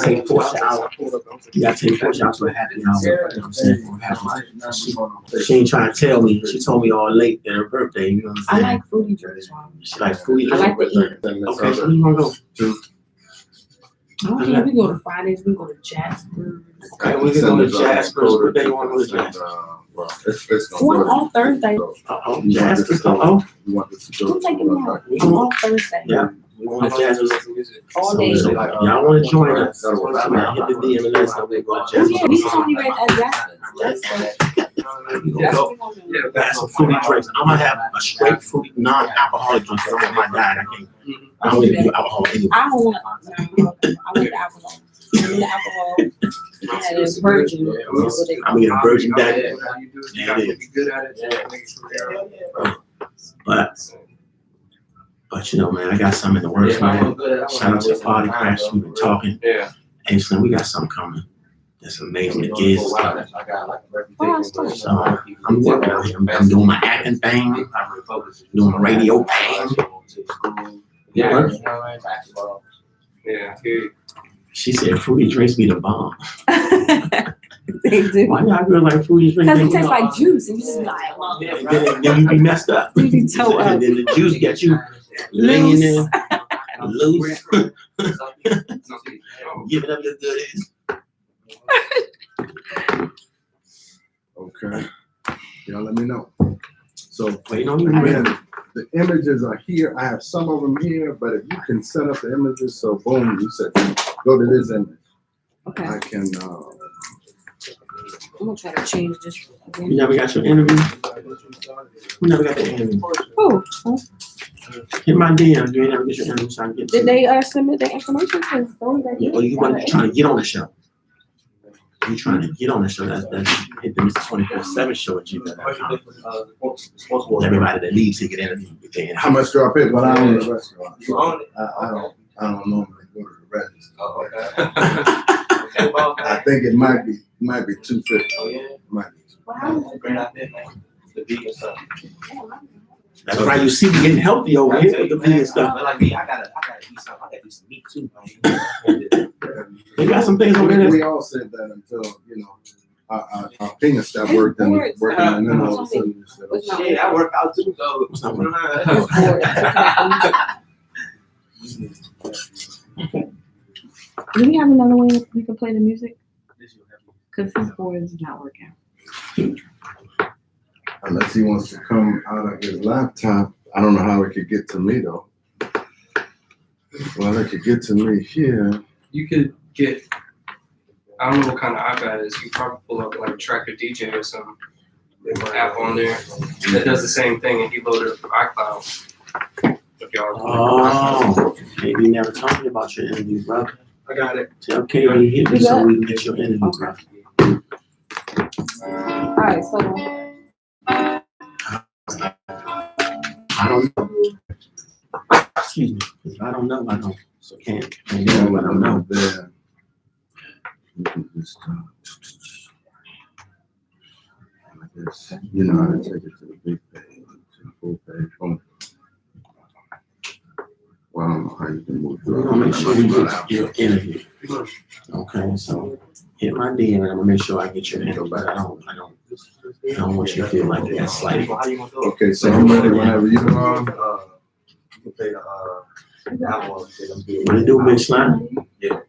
take Portia out. You gotta take Portia out to a happy hour. You know what I'm saying? She ain't trying to tell me. She told me all late that her birthday. You know what I'm saying? I like fruity drinks. She like fruity I like drinks. to eat. Okay, so where you wanna go? Okay, we go to Fridays. We go to Jasper's. Okay, we can go to Jasper's. What day you wanna go to Jasper's? On Thursday. Jasper's. I'm taking me out. I'm on Thursday. Yeah. We want to Jasper's All day. So, y'all want to join us? Hit the DM and let us know we go to Oh Jasper's. yeah, we told you at Jasper's. That's some fruity drinks. I'm gonna have a straight fruity, non-alcoholic drink. I'm on my diet. I don't even do alcohol anyway. I don't want. No, I want the alcohol. I need the alcohol. I had a virgin. I'm eating a virgin daddy. Yeah, it is. But you know, man, I got something in the works, man. Shout out to the Party Crash. We've been talking. Hey, son, we got something coming. That's amazing. The gigs is coming. So I'm working on it. I'm doing my acting thing. Doing my radio thing. Yeah. She said fruity drinks be the bomb. They do. Why y'all girl like fruity drinks? Because it tastes like juice, and you just be like, well, then you be messed up. you be toe up. And then the juice get you laying there, loose, giving up your goodies. Okay. Y'all let me know. So Wait on you, man, man. the images are here. I have some of them here, but if you can set up the images, so boom, you said go to this image. Okay. I can I'm gonna try to change this You again. never got your interview? We never got the interview. Oh, Hit my DM. You ain't never get your interview, so I can get to did they submit their information? Because those that Or you want to trying to get on the show? You trying to get on the show? That's hit the Mr. 24/7 show at gmail.com. Everybody that leaves here get interviewed. Get their interview. how much do I pay? But I own the restaurant. You own it? I don't normally go to the register. Oh, okay. I think it might be $250. Oh, yeah. Might be. Great idea, man. The vegan stuff. That's right. You see, we getting healthy over here with the vegan stuff. But like me, I gotta eat something. I gotta eat some meat too. They got some things over there. We all said that until our opinion stopped working, and then all of a sudden you said, oh, Shit, I work out too, so. What's up, man? Do we have another way we can play the music? Because his board is not working. unless he wants to come out of his laptop. I don't know how it could get to me though. Well, it could get to me here. You could get, I don't know what kind of iPad it is. You probably pull up like Tracker DJ or something. There's an app on there that does the same thing, and you load it from iCloud. If y'all Oh, maybe you never told me about your interview, bro. I got it. Tell KB hit me so we can get your interview, bro. All right, so I don't know. Excuse me. If I don't know, I don't. So can't do what I don't know. There. You can just, like this. You know how to take it to the big page, to the full page. Boom. Well, I don't know how you can move We're through. gonna make sure we get your interview. Okay, so hit my DM and I'm gonna make sure I get your interview, but I don't want you to feel like that's like. Okay, so I'm ready whenever you are. You can play that one. What it do, Big Slime? Yeah.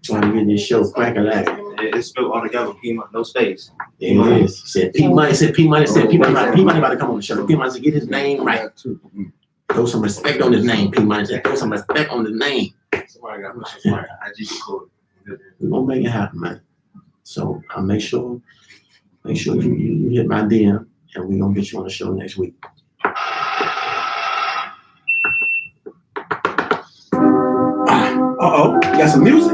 Trying to get this show cracking like. It's spelled all together, no space. There it is. Said P Money, said P Money, said P Money about to come on the show. P Money said get his name right. Throw some respect on his name, P Money said throw some respect on his name. Somebody got my IG code. We're gonna make it happen, man. So I'll make sure you hit my DM and we're gonna get you on the show next week. Uh-oh, you got some music?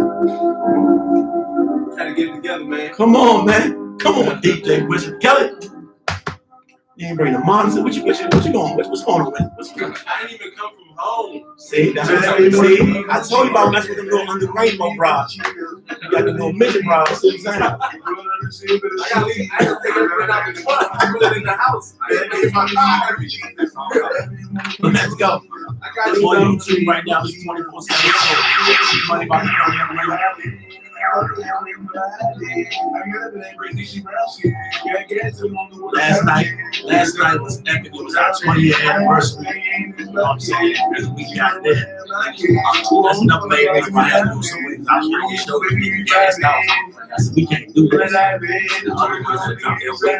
Gotta get it together, man. Come on, man. Come on, DJ Wizard Kelly. You ain't bring the monster. What you going? What's going on, man? What's going on? I didn't even come from home. See, that's what I see. I told you about messing with them little under rainbow bras. You got the little midget bras. See what I'm saying? I gotta leave. I gotta take everything out the truck. I put it in the house. Let's go. I got It's on YouTube right now. It's 24/7. Money about to come. Last night was epic. It was our 20th anniversary. You know what I'm saying? We got there. That's another main reason why I had to do some things. I was ready to show the people fast out. I said, we can't do this. The other ones that come here with me.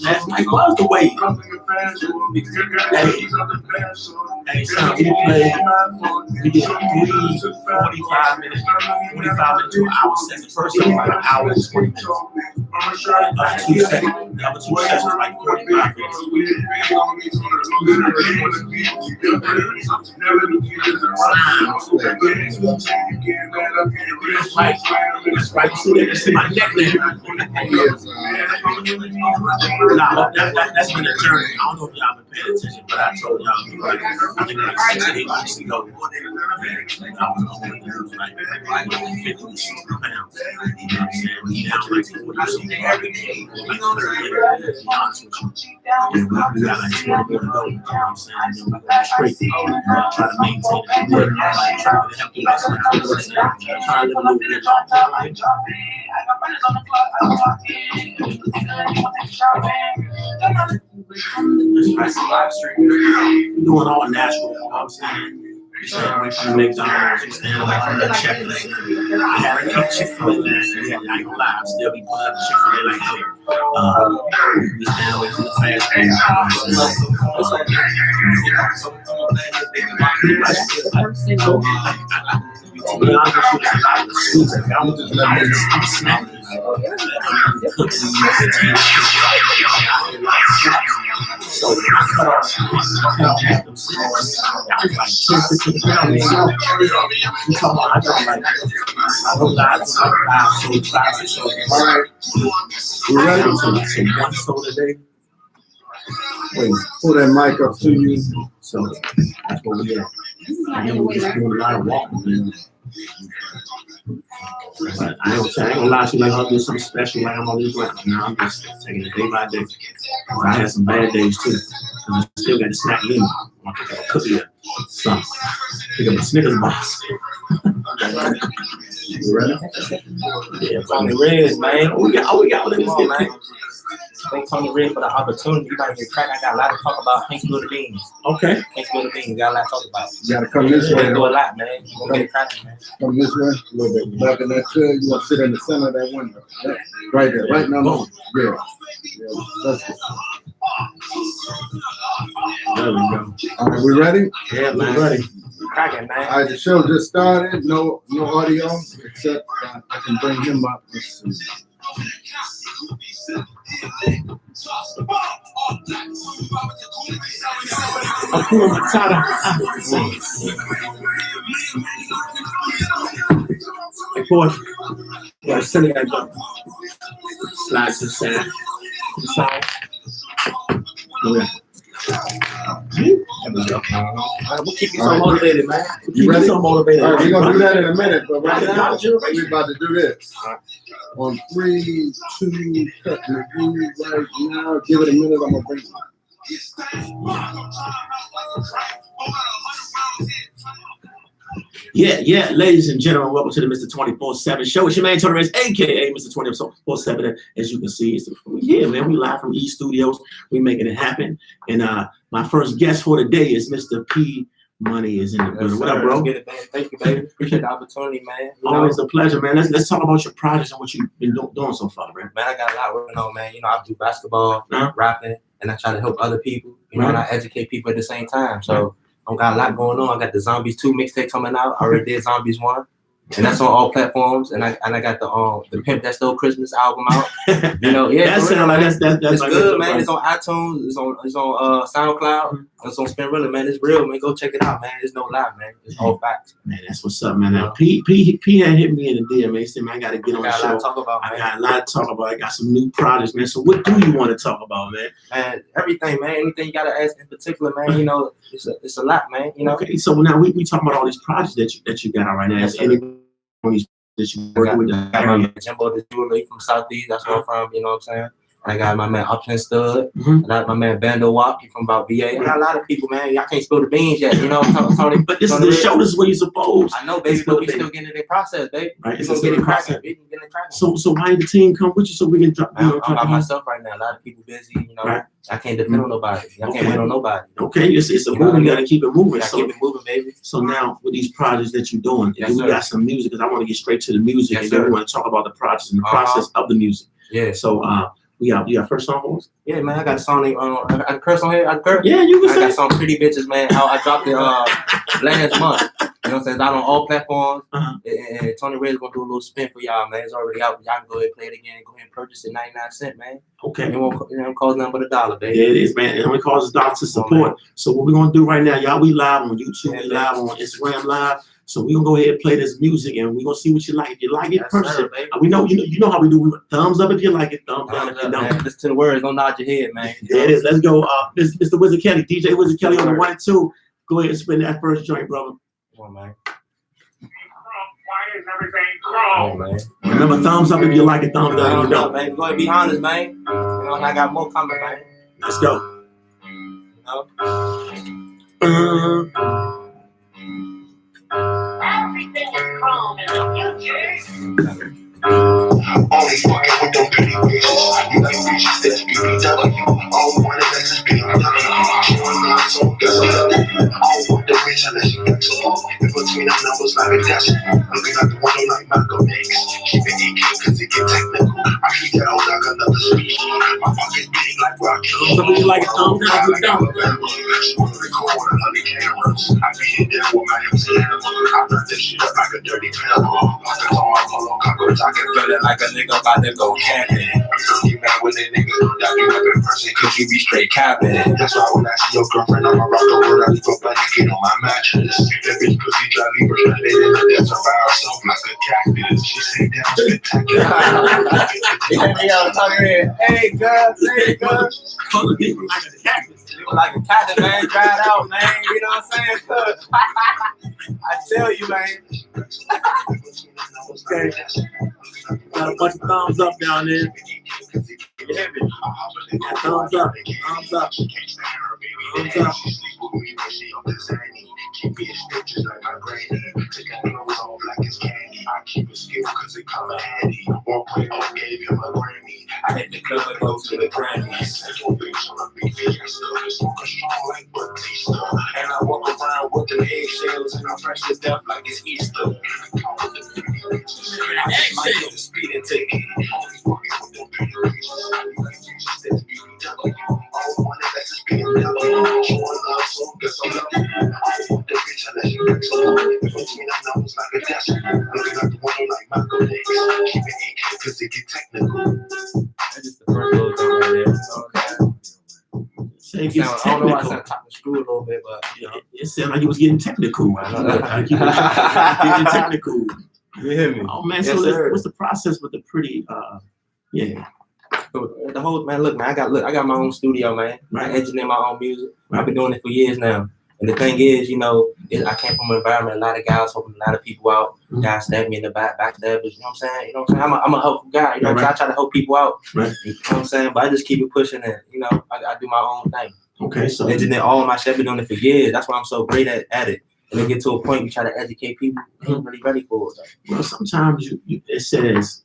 Last night was the wave. Hey, son, we did 45 minutes, 25 minutes to an hour session. First one like an hour and 20 minutes. 2 seconds. The other 2 sessions like 45 minutes. That's right. See my neck there. Nah, that's been a journey. I don't know if y'all been paying attention, but I told y'all, I think like 6 to 8 weeks ago, I was like 50 pounds. You know what I'm saying? We down like 40 every day, like 30 to be honest with you. And we got like 20 more to go, you know what I'm saying? And then we're going straight, try to maintain it. Try to help you guys, try to live a little bit long time. Doing all natural, you know what I'm saying? We staying away from the McDonald's, we staying away from the checklist. I had a cup Chick-fil-A last night, I ain't gonna lie, I'll still be putting up Chick-fil-A like hell. We staying away from the fast food. To be honest with you, a lot of the schools, I was just letting them snack. So when I cut off them snacks, I was like 10, 15 pounds. You talking about, I don't like, I don't lie, it's like 5 sodas. All right. We ready? So one soda a day. Wait, pull that mic up to you. So that's what we are. And then we just doing a lot of walking, man. But I ain't gonna lie to you, like I'll do something special like I'm on this ground. Now I'm just taking it day by day. I had some bad days too. I still got to snack in. I'll pick up a cookie or something. Pick up a Snickers box. You ready? Yeah, Tony Reds, man. we got what it is, man. Thank Tony Red for the opportunity. You might get cracked. I got a lot to talk about. Can't spill the beans. Okay. Can't spill the beans. Got a lot to talk about. You gotta come this way. We do a lot, man. You gonna get cracked, man. Come this way, a little bit back in that chair. You want to sit in the center of that window. Yeah. Right there, right now. Boom. Yeah. That's it. There we go. All right, we ready? Yeah, man. We ready. Cracking, man. All right, the show just started. No audio, except I can bring him up. Let's see. Hakuna Matata. Hey, boy. Yeah, silly guy. Slides to the side. To the side. Yeah. We'll keep you so motivated, man. You ready? So motivated. All right, we're gonna do that in a minute, but right Right now now, we're about to do this. On 3, 2, cut the view right now. Give it a minute. I'm gonna bring it. Yeah, ladies and gentlemen, welcome to the Mr. 24/7 show. It's your man Tony Reyes, aka Mr. 24/7. As you can see, man, we live from E Studios. We making it happen. And my first guest for today is Mr. P Money is in the building. What up, bro? Get it, man. Thank you, baby. Appreciate the opportunity, man. Always a pleasure, man. Let's talk about your projects and what you've been doing so far, man. Man, I got a lot working on, man. You know, I do basketball, rapping, and I try to help other people. You know, and I educate people at the same time. So I got a lot going on. I got the Zombies 2 mixtape coming out. I already did Zombies 1. And that's on all platforms. And I got the Pimp That Stole Christmas album out. You know, yeah, That sounds like that's it's like good, man. It's on iTunes. It's on SoundCloud. It's on Spinrilla, man. It's real, man. Go check it out, man. There's no lie, man. It's all facts. Man, that's what's up, man. Now, P had hit me in the DM, man. He said, man, I got to get on the Got a lot show. to talk about, man. I got a lot to talk about. I got some new projects, man. So what do you want to talk about, man? Man, everything, man. Anything you gotta ask in particular, man. You know, it's a lot, man. You know. Okay, so now we talking about all these projects that you got out right now. Is any of these that you working with? I got my Jimbo the Jeweler from Southeast. That's where I'm from. You know what I'm saying? I got my man Upton Stud. Mhm. I got my man Bando Wop. He from about VA. I got a lot of people, man. Y'all can't spill the beans yet. You know, Tony. But this is the show. This is where you're supposed. I know, baby, It's but we still still getting it in process, baby. Right. We It's gonna still get in it cracking. process. We can get it cracking. So why did the team come with you so we can talk? I'm by myself right now. A lot of people busy. You know, Right. I can't depend on nobody. I Okay. can't wait on nobody. Okay, it's a You know what I moving. You mean? gotta keep it moving. I So keep it moving, baby. So now with these projects that you're doing, Yes, we sir. got some music because I want to get straight to the music, Yes, and then sir. we want to talk about the projects and the Uh-huh. process of the music. Yeah. So you got first song for us? Yeah, man. I got a song. I curse on here. I curse. Yeah, you I can say. got some pretty bitches, man. I dropped it last month. You know what I'm saying? It's out on all platforms. Uh-huh. And Tony Ray's gonna do a little spin for y'all, man. It's already out. Y'all can go ahead and play it again. Go ahead and purchase it 99 cents, man. Okay. It won't cost nothing but $1, baby. Yeah, it is, man. It only causes dollars to support. So what we're gonna do right now, y'all, we live on YouTube, we live on Instagram Live. So we're gonna go ahead and play this music, and we're gonna see what you like. If you like it, Yes, purchase sir, it. baby. We know you know how we do. We thumbs up if you like it, thumbs down Thumbs if you up, don't. man. Listen to the words. Don't nod your head, man. There it is. Let's go. Mr. Wizard Kelly, DJ Wizard Kelly on the 1 and 2. Go ahead and spin that first joint, brother. Come on, man. Why is everything Come chrome? on, man. Remember, thumbs up if you like it, thumbs down if you Thumbs up, don't. man. Go ahead and be honest, man. You know, and I got more coming, man. Let's go. You know? Everything is chrome in the future. Only fucking with them pretty bitches. You like bitches that's BBW. All one of us is BMW. Showing off so guess all want the bitch unless you flexible. In between them numbers like a decimal. Looking out the window like Malcolm X. Keep it EQ cause it get technical. I treat that old like another species. My pocket's big like Rocky. So if you like it, thumbs down if you don't. Record 100 cameras. I be hit there with my MC hammer. I run this shit up like a dirty pimp. Pockets on my polo cockroach. I can feel it like a nigga about to go camping. You mad when a nigga don't doubt you up in person cause you be straight capping. That's why when I see your girlfriend, I'ma rock the word. I leave a blanket on my mattress. That bitch pussy dry, leave her stranded in the desert by herself like a cactus. She say damn spectacular. Hey, girl. Hey, girl. People like a cactus. People like a cat, man. Dry it out, man. You know what I'm saying? I tell you, man. Okay. Got a bunch of thumbs up down there. You hear me? Thumbs up. Thumbs up. Thumbs up. Keep it stitches like my granny. Take a nose off like it's candy. I keep it skilled cause it come in handy. 1.0 gave him a Grammy. I hit the club and go to the Grammys. Central bitch on a big fiesta. Smoking strong like Batista. And I walk around with them eggshells and I'm fresh to death like it's Easter. I might get a speeding ticket. Only fucking with them pretty bitches. I be like bitches that's BBW. All one of that's BMW. Showing love so guess I'm lucky. I want the bitch unless you flexible. In between them numbers like a decimal. Looking out the window like Malcolm X. Keep it EQ cause it get technical. That's just the first little thing right there. Okay. Say it gets I don't know why I technical. sound top the screw a little bit, but you know. It sounded like you was getting technical. I know. Like you was getting technical. You hear me? Oh man, Yes, so sir. what's the process with the pretty? Yeah. The whole man, look, man, I got my own studio, man. Right. I engineer my own music. I've been doing it for years now. And the thing is, you know, I came from an environment, a lot of guys helping a lot of people out. Mhm. Guys stab me in the backstabbers, you know what I'm saying? You know what I'm saying? I'm a helpful guy, you know what I'm saying? I try to help people out. Right. You know what I'm saying? But I just keep it pushing and, you know, I do my own thing. Okay, so Engineer all my shit, been doing it for years. That's why I'm so great at it. And then get to a point you try to educate people, they ain't really ready for it. well, sometimes it says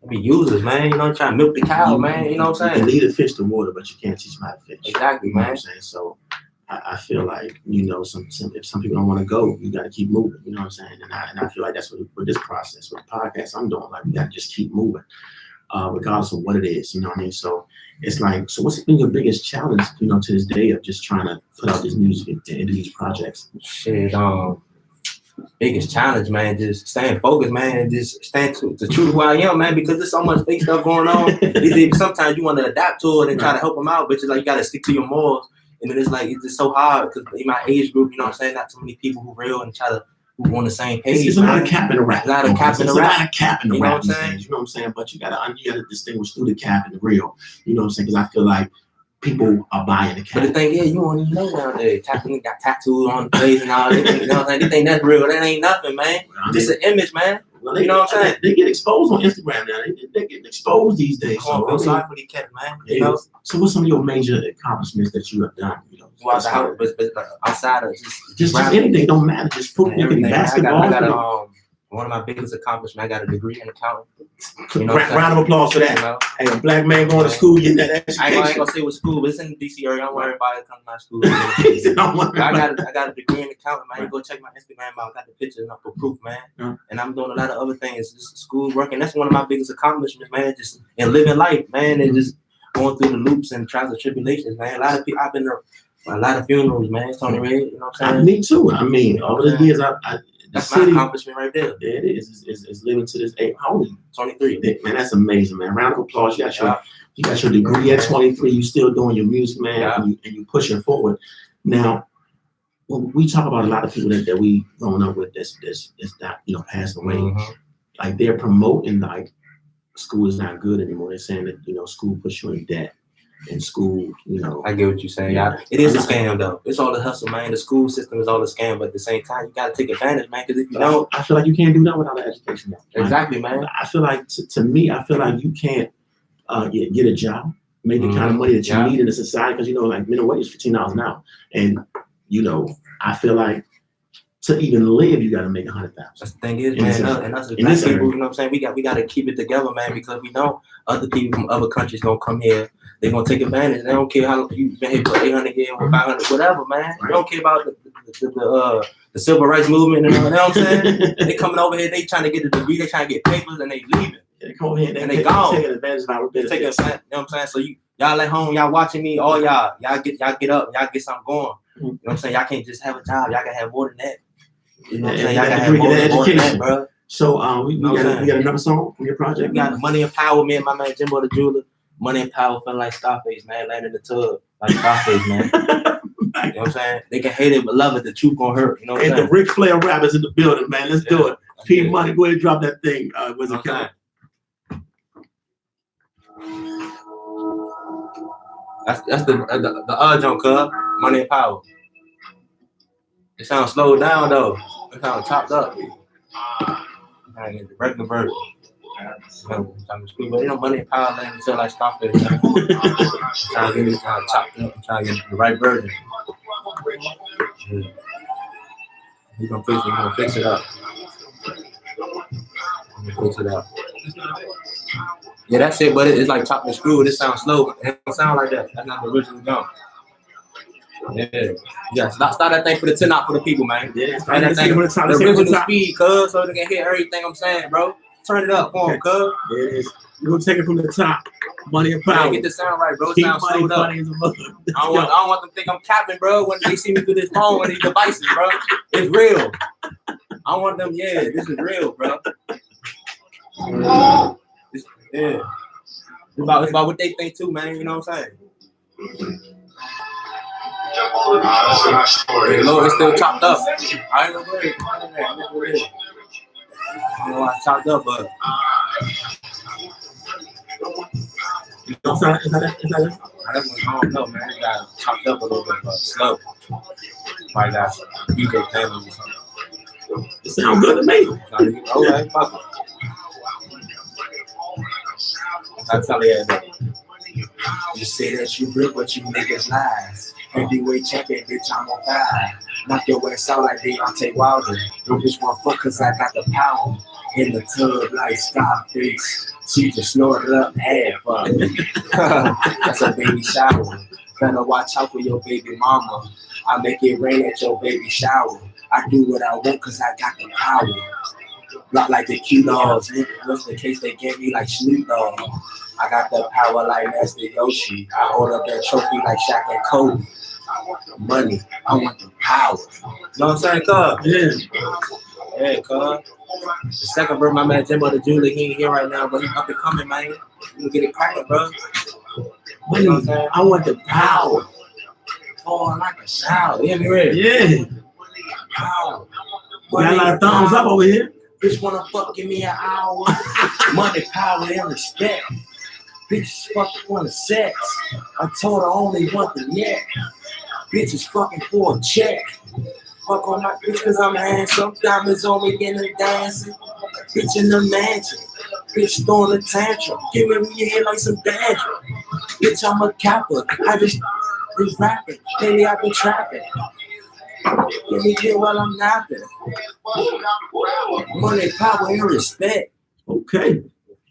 Be users, man. You know, trying to milk the cow, man. You know what I'm you can saying? lead a fish to water, but you can't teach them how to fish. Exactly, You know what man. I'm saying? So I feel like, you know, if some people don't want to go, you got to keep moving. You know what I'm saying? And I feel like that's what with this process, with the podcast I'm doing, like we got to just keep moving, regardless of what it is. You know what I mean? So it's like, so what's been your biggest challenge, you know, to this day of just trying to put out this music and into these projects? Shit, biggest challenge, man, just staying focused, man, and just staying true to who I am, man, because there's so much fake stuff going on. Sometimes you want to adapt to it and try to help them out, but it's like you got to stick to your morals. And then it's like, it's just so hard because in my age group, you know what I'm saying, not too many people who real and who on the same page. It's a lot of cap in the rap. A lot of cap in the It's a rap. lot of cap in the You know rap what I'm these saying? days, you know what I'm saying? But you gotta distinguish through the cap and the real. You know what I'm saying? Because I feel like people are buying the But the cap. thing is, you don't even know nowadays. Got tattooed on the face and all that. You know what I'm saying? They think that's real. That ain't nothing, man. Just an image, man. Well, You know what I'm saying? They get exposed on Instagram now. They get exposed these days. Come on, feel sorry for these cats, man. You know, So what's some of your major accomplishments that you have done? You know, throughout the house, but outside of just rapping, anything don't matter. Just football, everything. basketball. I got one of my biggest accomplishments. I got a degree in accounting. You know, Round of applause for that. You know? Hey, a black man going to school getting that I ain't education. gonna say what school, but it's in the DC area. I'm worried about it coming to my school. He said, "I'm worried I about got a degree in accounting, man. You go check my Instagram out. I got the pictures up for proof, man. Yeah. And I'm doing a lot of other things, just school work, and that's one of my biggest accomplishments, man. Just in living life, man, and just going through the loops and trials and tribulations, man. A lot of people, I've been to a lot of funerals, man. Tony Red, you know what I'm saying? Me too. I mean, all the years the That's city, my accomplishment right there. there it is living to this age. How old are you? 23. Man, that's amazing, man. Round of applause. You got your degree at 23. You still doing your music, man, Yeah. and you pushing forward. Now, when we talk about a lot of people that we growing up with that's not, you know, passed away, Mhm. like they're promoting like school is not good anymore. They're saying that, you know, school puts you in debt, and school, you know. I get what you're saying. Yeah, it is a scam though. It's all a hustle, man. The school system is all a scam, but at the same time, you gotta take advantage, man. Because if you don't, I feel like you can't do that without an education. Now. exactly, man. I feel like to me, I feel like you can't get a job, make the kind of money that you need in the society, because you know, like minimum wage is $15 an hour, and you know, I feel like to even live, you got to make $100,000. That's the thing is, man, and us as black people, you know what I'm saying? We got to keep it together, man, because we know other people from other countries gonna come here. They're gonna take advantage. They don't care how you've been here for 800 years or 500, whatever, man. They don't care about the civil rights movement and all. You know what I'm saying? They coming over here, they trying to get a degree, they trying to get papers, and they leaving. They come over here And they gone. taking advantage of our benefits. You know what I'm saying? So y'all at home, y'all watching me, all y'all get up, y'all get something going. You know what I'm saying? Y'all can't just have a job. Y'all can have more than that. You know what I'm saying? Y'all can have more than that, bro. So we got another song from your project. We got Money and Power, me and my man Jimbo the Jeweler. Money and Power feeling like Scarface, man. Land in the tub like Scarface, man. You know what I'm saying? They can hate it but love it. The truth gonna hurt. You know what I'm And saying? the Ric Flair rappers in the building, man. Let's do it. P Money, go ahead and drop that thing. Was it coming? That's the junk, cuz. Money and Power. It sounds slowed down though. It sounds chopped up. I get the regular version. But you know, Money and Power land until like Scarface. Trying to get it chopped up. I'm trying to get the right version. Yeah. He's gonna fix it up. Yeah, that's it, but it's like chopped and screwed. It sounds slow. It don't sound like that. That's not the original drum. Yeah. Start that thing for the 10 out for the people, man. Yeah, Start that thing for the original speed, cuz, so they can hear everything I'm saying, bro. Turn it up for them, cuz. There it is. We're gonna take it from the top. Money and Power. Yeah, get the sound right, bro. It Keep sounds money slowed up. funny as a mother. I don't want them to think I'm capping, bro, when they see me through this phone with these devices, bro. It's real. I want them, this is real, bro. It's about what they think too, man. You know what I'm saying? Lord, it's still chopped up. I ain't gonna worry. I don't know why it's chopped up, but Is that it? I don't know, man. It got chopped up a little bit, but slow. Probably got DJ panels or something. It sounds good to me. Okay, fuck it. I tell you that. You say that you real, but you niggas lies. Heavyweight champion, bitch, I'm on fire. Knock your ass out like Deontay Wilder. No bitch want fuck cause I got the power. In the tub like Scarface. She just snorted up half of it. That's a baby shower. Better watch out for your baby mama. I make it rain at your baby shower. I do what I want cause I got the power. Not like the Q-Dogs. What's the case they gave me like Snoop Dogg? I got the power like Master Yoshi. I hold up that trophy like Shaq and Kobe. Money, I want the power. You know what I'm saying, cuz? Yeah, cuz. The second bro, my man Jimbo the Jeweler, he ain't here right now, but he up and coming, man. You gonna get it cracking, bro. You know what I'm saying? I want the power. Falling like a shower. You hear me, Red? Yeah. Power. We got a lot of thumbs up over here. Bitch wanna fuck, give me an hour. Money, power, and respect. Bitches fucking want the sex. I told her I only want the neck. Bitches fucking for a check. Fuck on my bitch cause I'm handsome. Diamonds on me getting dancing. Bitch in the mansion. Bitch throwing a tantrum. Giving me your head like some danger. Bitch, I'm a capper. I just be rapping. Lately I've been trapping. Let me get while I'm napping. Money, power, and respect. Okay.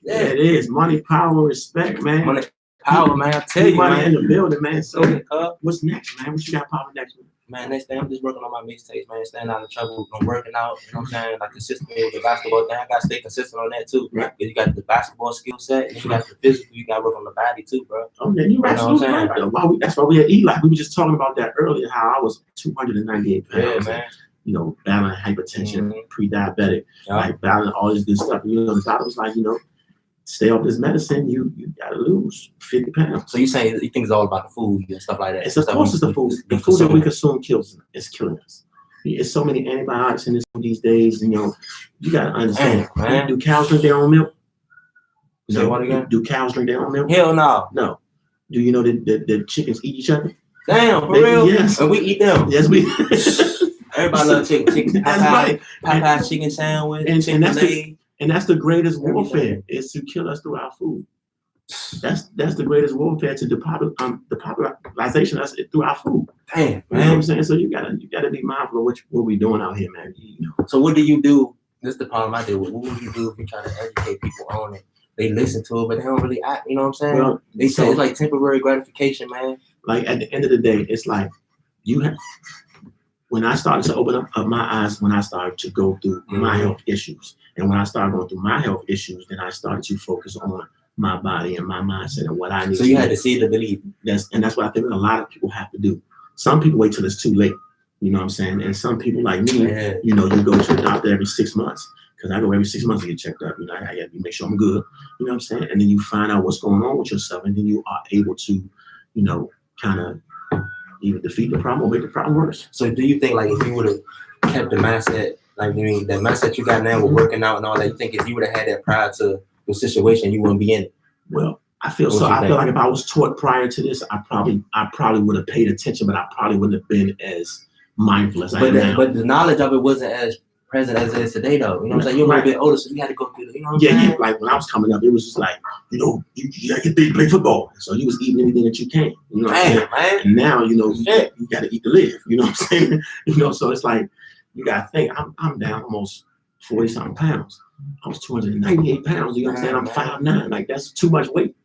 Yeah, it is. Money, power, respect, man. Money, power, man. I tell you, money man. in the building, man. So Okay, what's next, man? What you got popping next week? man, next thing I'm just working on my mixtapes, man. Staying out of trouble. I'm working out, you know what I'm saying? Like consistently with the basketball thing. I gotta stay consistent on that too. Right. You got the basketball skill set, and you got the physical, you gotta work on the body too, bro. Oh, yeah, you're absolutely right. That's why we had Eli. We were just talking about that earlier, how I was 298 pounds. Yeah, man. You know, battling hypertension, pre-diabetic, Yeah. like battling all this good stuff. You know, the doctor was like, you know, stay off this medicine, you gotta lose 50 pounds. So you saying you think it's all about the food and stuff like that? It's of course it's the food. The food that we consume is killing us. There's so many antibiotics in this food these days, you know, you gotta understand. Man. Do cows drink their own milk? Say what again? Do cows drink their own milk? Hell no. No. Do you know that the chickens eat each other? Damn, for real? Yes. And we eat them. Yes, we. Everybody love chicken. That's right. Popeye chicken sandwich. And that's the greatest warfare is to kill us through our food. That's the greatest warfare to the popularization of us through our food. Damn, You know what man. I'm saying? So you gotta be mindful of what we doing out here, man. You know. So what do you do? This is the problem I deal with. What would you do if you try to educate people on it? They listen to it, but they don't really act. You know what I'm saying? Well, They say it's like temporary gratification, man. Like at the end of the day, it's like you have. When I started to open up my eyes, when I started to go through my health issues, and when I started going through my health issues, then I started to focus on my body and my mindset and what I need. So you had to see it to believe. That's what I think a lot of people have to do. Some people wait till it's too late. You know what I'm saying? And some people like me, you know, you go to the doctor every 6 months. Because I go every 6 months to get checked up. You know, I got to make sure I'm good. You know what I'm saying? And then you find out what's going on with yourself, and then you are able to, you know, kind of either defeat the problem or make the problem worse. So do you think like if you would have kept the mindset, like I mean, that mindset you got now with working out and all that, you think if you would have had that prior to the situation, you wouldn't be in it? Well, I feel like if I was taught prior to this, I probably would have paid attention, but I probably wouldn't have been as mindful as I am now. But the knowledge of it wasn't as present as it is today, though. You know what I'm saying? You're a little bit older, so you had to go through the, you know what I'm saying? Yeah. Like when I was coming up, it was just like, you know, you got to get play football. So you was eating anything that you can. You know what I'm saying? Man. And now, you know, you got to eat to live. You know what I'm saying? You know, so it's like, you got to think, I'm down almost 40-something pounds. I was 298 pounds. You know what I'm saying? I'm 5'9". Like, that's too much weight.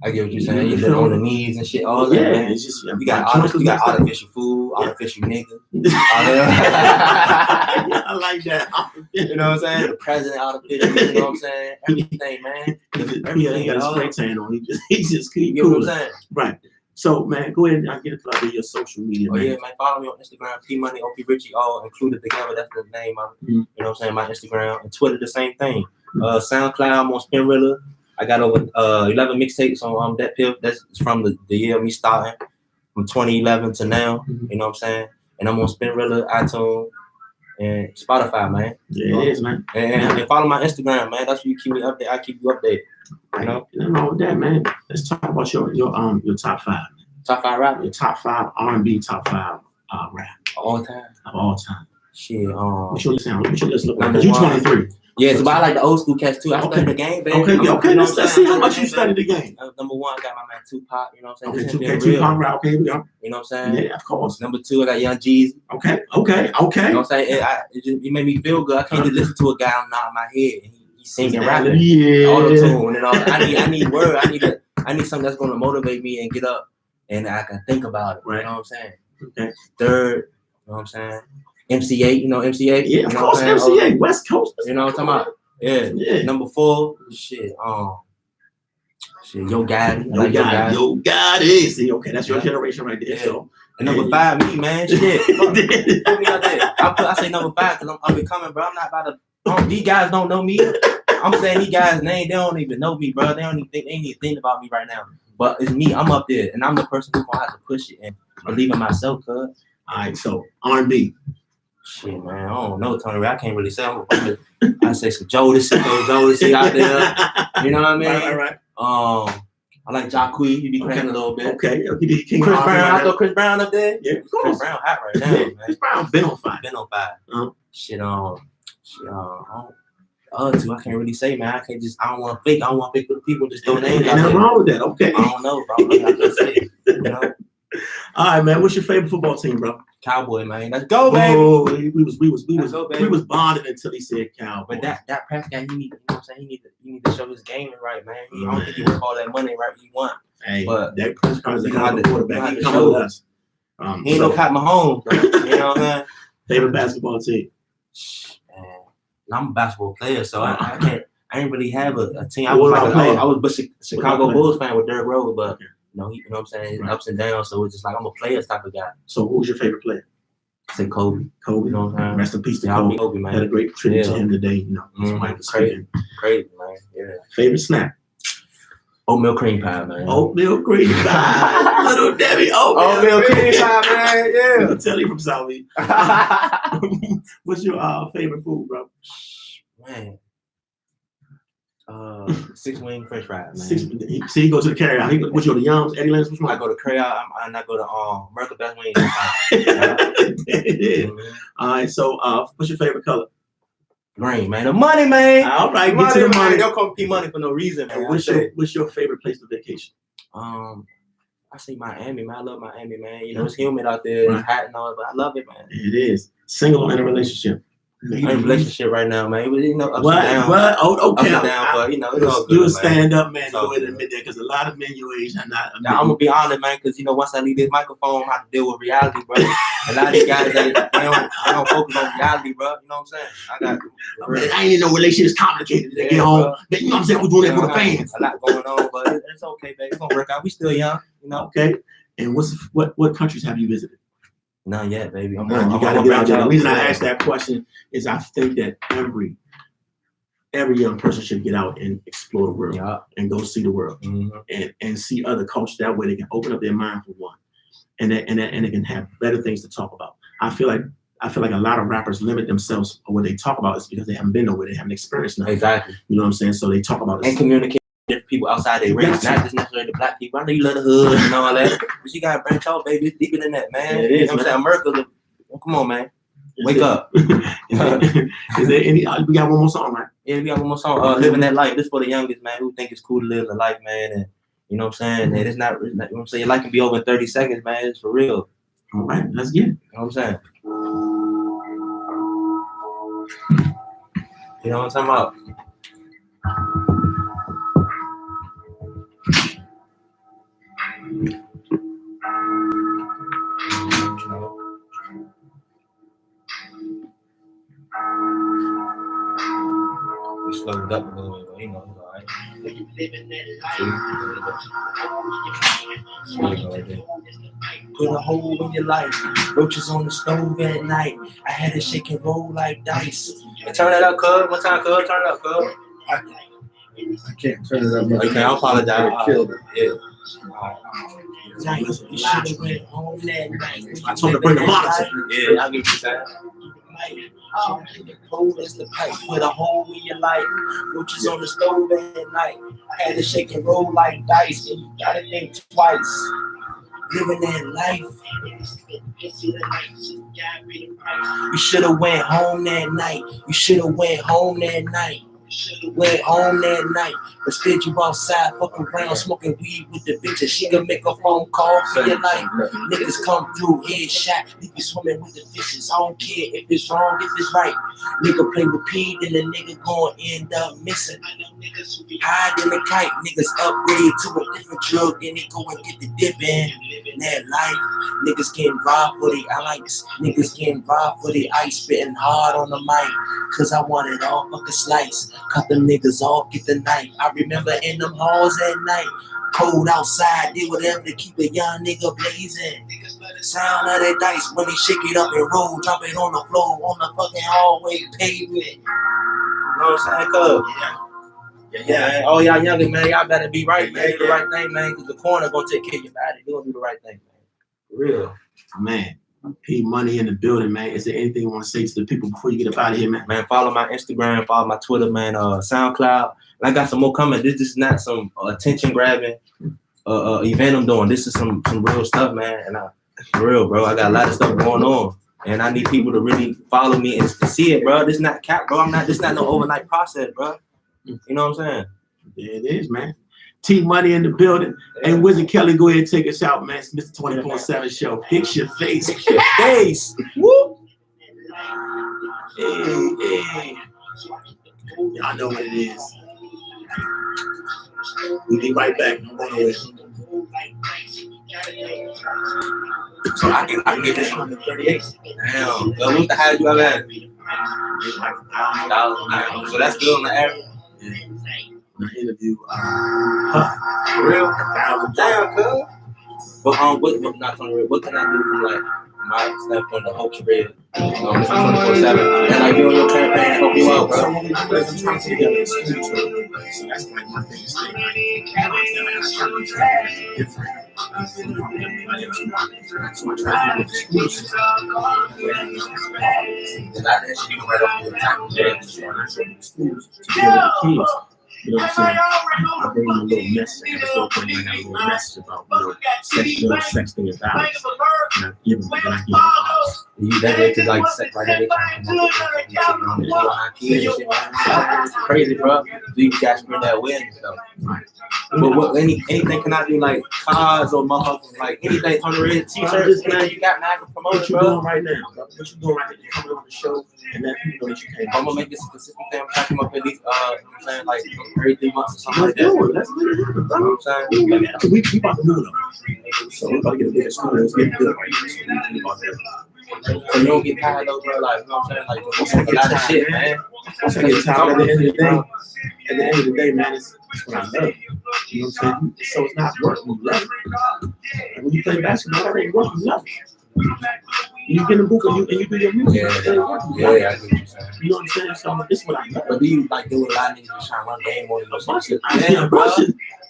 I get what you're saying. You live on the knees and shit, all that. Yeah, Man. it's just, you got artificial food, artificial nigga. I like that. You know what I'm saying? The president artificial, you know what I'm saying? Everything, man. Everything got a spray tan on. He just keep you know what I'm saying? Right. So, man, go ahead and get a plug of your social media. Oh, yeah, man. Follow me on Instagram, P-Money, OP Richie, all included together. That's the name of it. You know what I'm saying? My Instagram and Twitter, the same thing. SoundCloud, I'm on Spinrilla. I got over 11 mixtapes on that pill. That's from the year of me starting from 2011 to now. You know what I'm saying? And I'm on Spinrilla, iTunes, and Spotify, man. Yeah, it is, man. And follow my Instagram, man. That's where you keep me updated. I keep you updated. You know? Nothing wrong with that, man. Let's talk about your top five. Top five rap? Your top five R&B, top five rap. All time? Of all time. Shit. What's your sound? What's your list look like? You 23. Yeah, so but I like the old school cats too. I studied the game, baby. Okay. Let's see how much you studied the game. Number one, I got my man Tupac. You know what I'm saying? Okay, Tupac rap. Okay, we are. You know what I'm saying? Yeah, of course. Number two, I got Young Jeezy. Okay. You know what I'm saying? It made me feel good. I can't just listen to a guy nodding my head and he's singing, rapping, auto tune, and all. I need word. I need something that's gonna motivate me and get up and I can think about it. Right. You know what I'm saying? Okay. Third, you know what I'm saying? MC8, you know MC8? Yeah, of course, MC8, West Coast. You know what I'm talking about? Yeah. Number four, shit, Yo Gotti. Yo Gotti. See, okay, that's your generation right there. Yeah. So, and number five, me, man. Shit. Put me out there. I say number five because I'm up and coming, bro. I'm not about to. These guys don't know me. I'm saying these guys' name, they don't even know me, bro. They ain't even think about me right now. But it's me. I'm up there, and I'm the person who's gonna have to push it and believe in myself, cuz. All right, so R&B. Shit, man. I don't know, Tony. I can't really say. I say some Jodeci out there. You know what I mean? Right. I like Jacquees. He be cranking a little bit. Okay. Chris Brown. I throw Chris Brown up there. Yeah, of course. Chris Brown hot right now, man. Chris Brown been on fire. Been on fire. Shit. I can't really say, man. I don't want to fake. I don't want to fake for the people. Just throw Ain't names out nothing there. wrong with that. Okay. I don't know, bro. I can't say. You know, All right, man. What's your favorite football team, bro? Cowboy, man. Let's go, baby. Oh, we Let's go, baby. was bonded until he said Cowboy. But that Prescott, he need, you know what I'm saying? He need to show his game right, man. I don't think he worth all that money right he want. Hey, but that Prescott is a you hell of a have to- quarterback. you He have to come show with it. us. He ain't no Pat Mahomes, bro. You know what I'm saying? Favorite basketball team? Man, I'm a basketball player, so I can't. I ain't really have a team. I What was about like playing? I was a Chicago playing? Bulls fan with Derrick Rose, but Okay. you know what I'm saying, Right. ups and downs. So it's just like I'm a players type of guy. So who's your favorite player? I say Kobe. Kobe. You know what I'm saying? Rest in peace to Yeah, I'll be Kobe. Kobe, Had a man. great tribute to Yeah. him today. You know, his Mhm. wife was Crazy. speaking. Crazy, man. Yeah. Favorite snack? Oatmeal cream pie, man. Oatmeal cream pie. Little Debbie. Oatmeal cream pie, man. You can tell you from South East. What's your favorite food, bro? Man. 6-wing French fries, man. See, he go to the carry out. What's your the Yums, Eddie Lennox? Which I one? go to Crayout and I go to America Best Wings. It is. All right. So, what's your favorite color? Green, man. The money, man. All right. Get to the money. Man. Don't call me money for no reason, man. What's your favorite place to vacation? I say Miami, man. I love Miami, man. You know, it's humid out there, Right. it's hot and all, but I love it, man. It is. Single or in a relationship? I'm in a relationship right now, man. You know, ups What? and downs. What? Oh, Ups okay. and downs, but you know, it's all good, You're a man. stand-up man. It's You all go ahead and good. admit that because a lot of men your age are not. Now, I'm gonna be honest, man, because you know, once I leave this microphone, I have to deal with reality, bro. A lot of these guys, they don't focus on reality, bro. You know what I'm saying? I ain't in no relationship. It's complicated. They Yeah, get home. bro. You know what I'm saying? We're doing that for the fans. A lot going on, but it's okay, baby. It's gonna work out. We still young, you know. Okay. And what countries have you visited? None yet, baby. I'm You gonna got to get out there. The reason I Yeah. asked that question is I think that every young person should get out and explore the world Yeah. and go see the world and see other cultures. That way they can open up their mind for one, and they can have better things to talk about. I feel like a lot of rappers limit themselves on what they talk about is because they haven't been nowhere, they haven't experienced nothing. Exactly. You know what I'm saying? So they talk about And this. communicate with different people outside their race, not just necessarily the black people. I know you love the hood and all that, but you gotta branch out, baby. It's deeper than that, man. Yeah, it is, You know what I'm man. saying? America, come on, man. Wake up. Is there any? We got one more song, right? Yeah, we got one more song. Living that life. This for the youngest, man, who think it's cool to live the life, man. And you know what I'm saying? And it's not, you know what I'm saying? Your life can be over in 30 seconds, man. It's for real. All right, let's get it. You know what I'm saying? You know what I'm talking about? We slowed up a little bit, but you know, it's all right. Put a hole in your life. Roaches on the stove at night. I had to shake and roll like dice. Turn that up, cuz. One time, cuz. Turn it up, cuz. I can't turn it up much. Okay, I apologize. I killed it. Yeah. You should have went home that night. I told her to bring the monitor. Yeah, I'll give you that. Cold as the pipe, put a hole in your life. Roaches on the stove at night. I had to shake and roll like dice, and you gotta think twice. Living that life. You should have went home that night. You should have went home that night. Went home that night. Instead you outside fucking around smoking weed with the bitches. She can make a phone call for your life. Niggas come through, headshot, leave you swimming with the fishes. I don't care if it's wrong, if it's right. Nigga play with P, then the nigga gon' end up missing. Hide in the kite, niggas upgrade to a different drug, then they go and get the dip in. That life, niggas getting robbed for the ice. Niggas getting robbed for the ice, spitting hard on the mic. Cause I want it all fucking slice. Cut them niggas off, get the knife. I remember in them halls at night. Cold outside, did whatever to keep a young nigga blazing. Sound of that dice when they shake it up and roll, drop it on the floor, on the fucking hallway pavement. You know what I'm saying, cuz? Yeah, man. All y'all youngin', man, y'all better be right, man. Do the right thing, man, because the corner gonna take care of your body. You gonna do the right thing, man. For real. Man, P Money in the building, man. Is there anything you want to say to the people before you get up out of here, man? Man, follow my Instagram, follow my Twitter, man, SoundCloud. And I got some more coming. This is not some attention grabbing event I'm doing. This is some real stuff, man. And for real, bro, I got a lot of stuff going on. And I need people to really follow me and see it, bro. This not cap, bro. This not no overnight process, bro. You know what I'm saying? Yeah, it is, man. T Money in the building. Hey, Wizard Kelly, go ahead and take us out, man. It's Mr. 24/7 show. Fix your face. Fix your face. Woo! Hey. Y'all know what it is. We'll be right back. No going away. So I can get this 138. Damn. So what's the highest you ever had? $1,000. So that's good on the average. Yeah. When I interview, For real? $1,000. Damn, cuz. But what not Tony Red? What can I do from like my standpoint to help you Red? 24/7. And like you on your campaign, help you out, bro. I'm trying to get a studio. So that's like my biggest thing. Different. So I try to do exclusive. And I actually right off the top of the Schools to deal with the kids. You know what I'm saying? I bring them a little message. I still bring them a little message about, sexting and violence. And I give them advice. You that way to like sex right there, crazy, bro. So you guys bring that awareness though. But what anything can I do like cars or motherfuckers like anything on the red t-shirts, man, you got man to promote, What you doing right now? What you doing right now? You coming on the show and then people know that you came. I'm gonna make this a consistent thing. I'm trying to come up at least I'm saying like every 3 months or something like Let's that. do it. Let's do it. You know what I'm saying? We about to do it. So we're about to get a bigger school. Let's get good right now. So we about that. So you don't get tired though, bro. Like, you know what I'm saying? Like, Once I a lot of get shit, tired, man. Once I get tired, at the end of the day, man, it's what I love. You know what I'm saying? So it's not work, you love it. And when you play basketball, that ain't work, you love it. You get in the booth and you do your music. Yeah, it ain't work, you yeah, love it. I get what you're saying. You know what I'm saying? So this is what I love. But do you like do a lot of niggas trying to run game on you or something? Yeah,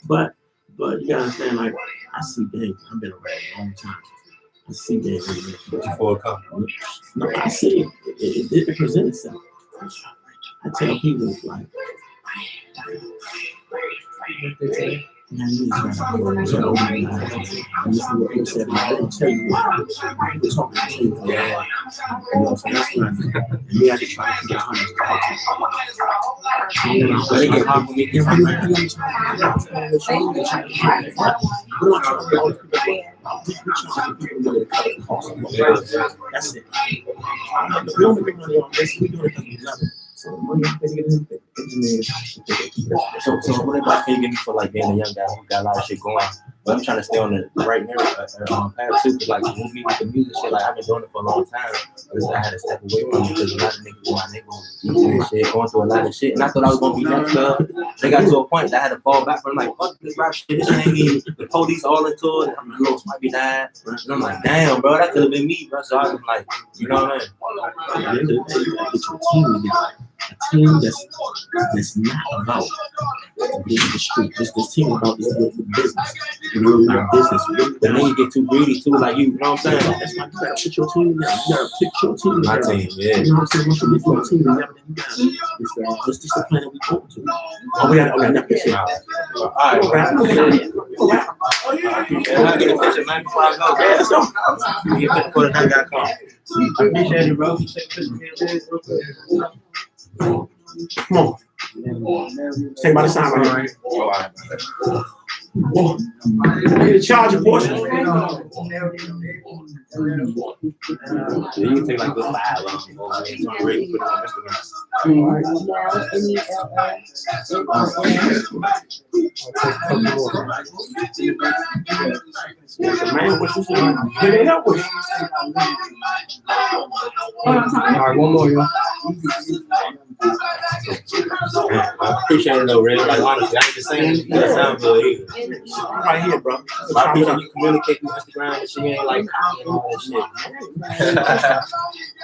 but you gotta understand, like, I see things. I've been around a long time. I see things. Before it comes. No, I see it. It presents itself. I tell people, like, man, you need to open your eyes and listen to what they said. I didn't tell you what we're talking to you. Yeah. You know, so that's why I just try to figure out how to talk to you. But it get hard for me. We don't talk to all the people. We try to get people to cut the cost. That's it. We only make money on this. We do it because we love it. So money is getting engineers. So what advice can you give me for like being a young guy who got a lot of shit going? But I'm trying to stay on the right path too. Cause like with me with the music shit, like I've been doing it for a long time. But I had to step away from it because a lot of niggas in my neighborhood shit, going through a lot of shit. And I thought I was gonna be next up. They got to a point that I had to fall back from like, fuck this rap shit. This ain't me. The police all into it. I'm like, Los might be dying. And I'm like, damn, bro, that could have been me, bro. So I was like, you know what I mean? At the end of the day, you gotta get your team together. A team that's not about the street. This team about this business. You know, about business. And then you get too greedy too, like you know what I'm saying? That's why you gotta put your team together. You gotta pick your team My together. team, yeah. You know what I'm saying? Once you get your team together, then you gotta this the plan that we go to. Oh, we gotta enough this shit. All right, I get a picture, man, before I go. Yeah, let's go. You get before the night got called. I appreciate it, bro. Come on. Stay by the sign right here. Whoa. I need to charge a portion. You can take like this 5 on ready to put it on Instagram. Man, what you saying? Get it up with you. All right, one more, yo. I appreciate it though, Red. Like honestly, I ain't just saying that sound good either. Right here, bro. A lot of people you communicate through Instagram and shit, ain't like copying all that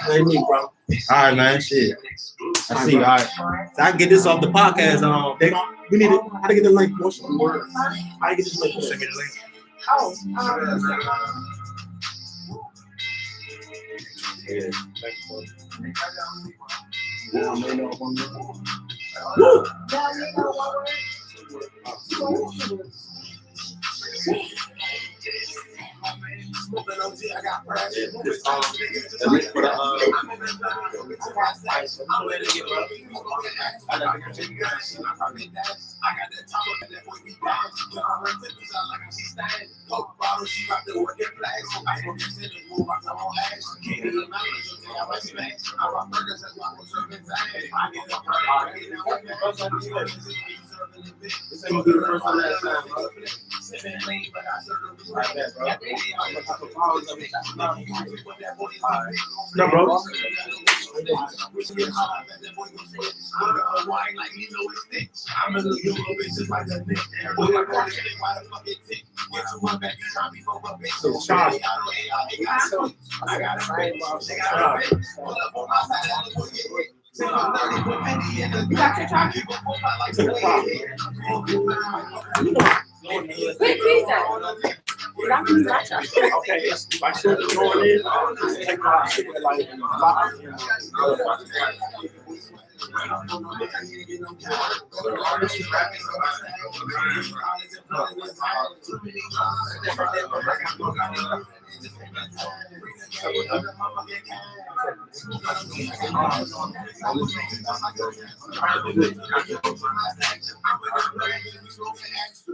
shit. Ain't me, bro. All right, man. Shit. I see. All right. So I can get this off the podcast. We need it. How to get the link? What's the word? How to get this link? Send me the link. Yeah. Woo! No, bro. Okay, it's like so going in, take my shit like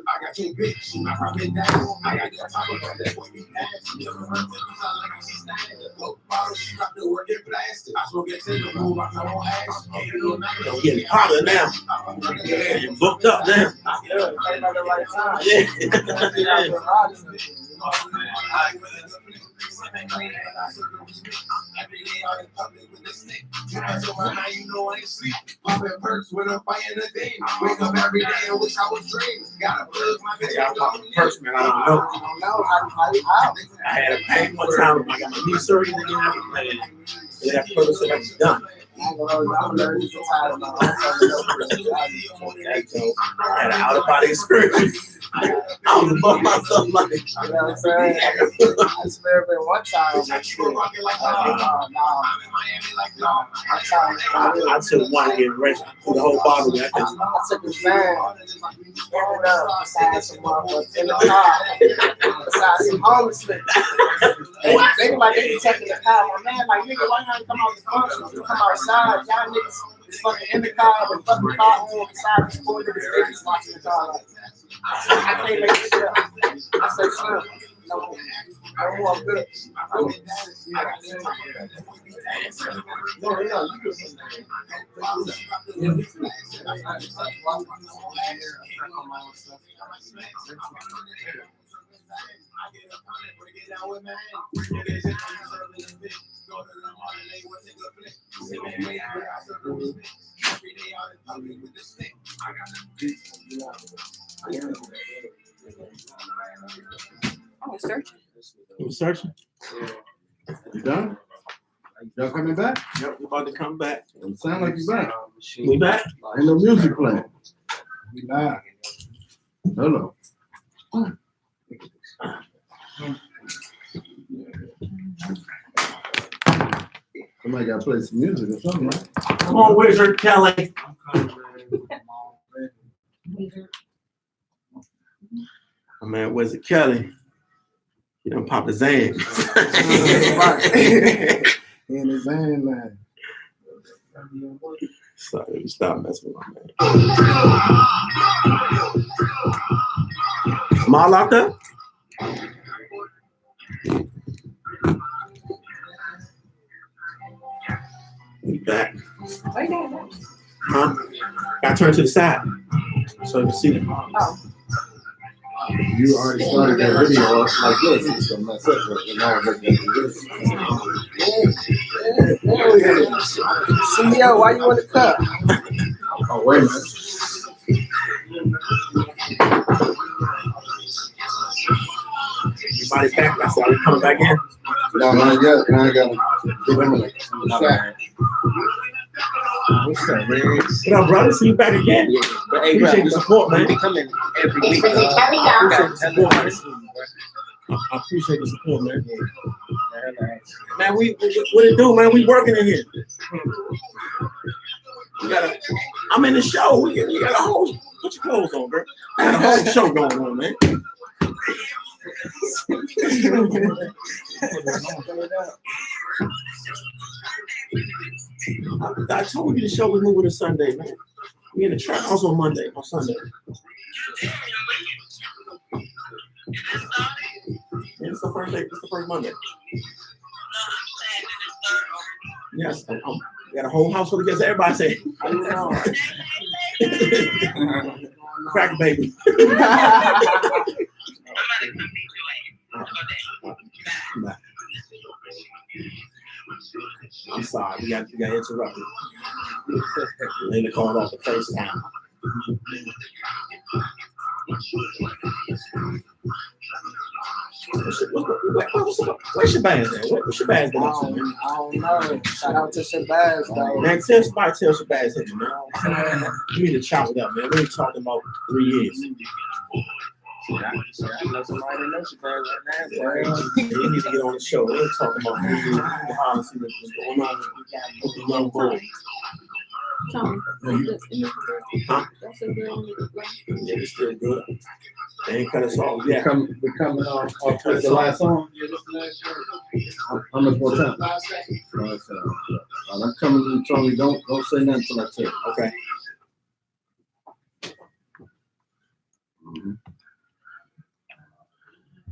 I got your bitch, I probably down. I got your top of that boy, you nasty. She got the work in plastic. I smoke it to the move, I come on ass. I'm getting hotter now. Yeah, you booked up now. Popping perks when I'm fighting a day. Wake up every day and wish I was dreaming. Gotta plug my bitch. Yeah, I'm popping perks, man. I don't know. I had a pain one time. I got my knee surgery again. And that purpose that I was done. I had an out of body experience. I was above myself, like, You know what I'm saying? I swear, but one time, I took one getting ready for the whole bottle. I took a fan, throwing up beside some motherfuckers in the car, beside some homeless niggas. They were like, they protecting the car. My man, like, nigga, why not come out the function? You come outside, y'all niggas is fucking in the car, but fucking car on beside the four niggas, they just watching the car. Like, I can't make this shit up. I said, son, no, I'm good. I was searching. You was searching? You done? Y'all coming back? Yep, we're about to come back. It sound like you back. We back? Ain't no music playing. We live. Hello. Somebody gotta play some music or something, right? Come on, Wizard Kelly. Oh, man, Wizard Kelly. He done popped his Zan. In his hand, man. Sorry, stop messing with my man. Am I locked up? We back. Huh? Got turned to the side so you can see them. Oh. You already started that video off like this. It's gonna mess up, but now I'm looking at this. CEO, why you want to cut? Oh, wait a minute. Everybody back. I said, are we coming back in? No, not yet. Now I gotta give him a shot. What's up, man? What up, brother? See you back again. Yeah, but hey, Appreciate the support, man. we coming every week. I appreciate the support, man. Man, what it do, man? We working in here. I'm in the show. You got a whole, put your clothes on, bro. I got a whole show going on, man. I told you the show was moving to Sunday, man. We in the trap house on Sunday. Yeah, it's the first day. It's the first Monday. Yes, we got a whole house full of guests. Everybody say, crack baby. I'm sorry, we got interrupted. Lena called off the first time. Where's Shabazz at? What's Shabazz been up to, man? I don't know. Shout out to Shabazz, though. Man, tell Shabazz hit me, man. You need to chop it up, man. We ain't talking about 3 years. I know somebody that knows Shabazz right now. You need to get on the show. We ain't talking about 3 years. Behind the scenes, what's going on with the young boy. Tom, Huh? that's a girl in the black. Yeah, it's still good. They ain't cut us off We're yet. coming off the last song. How much more time? Last second. Last time. I'm coming to you, Tony. Don't say nothing until I tell you. Okay.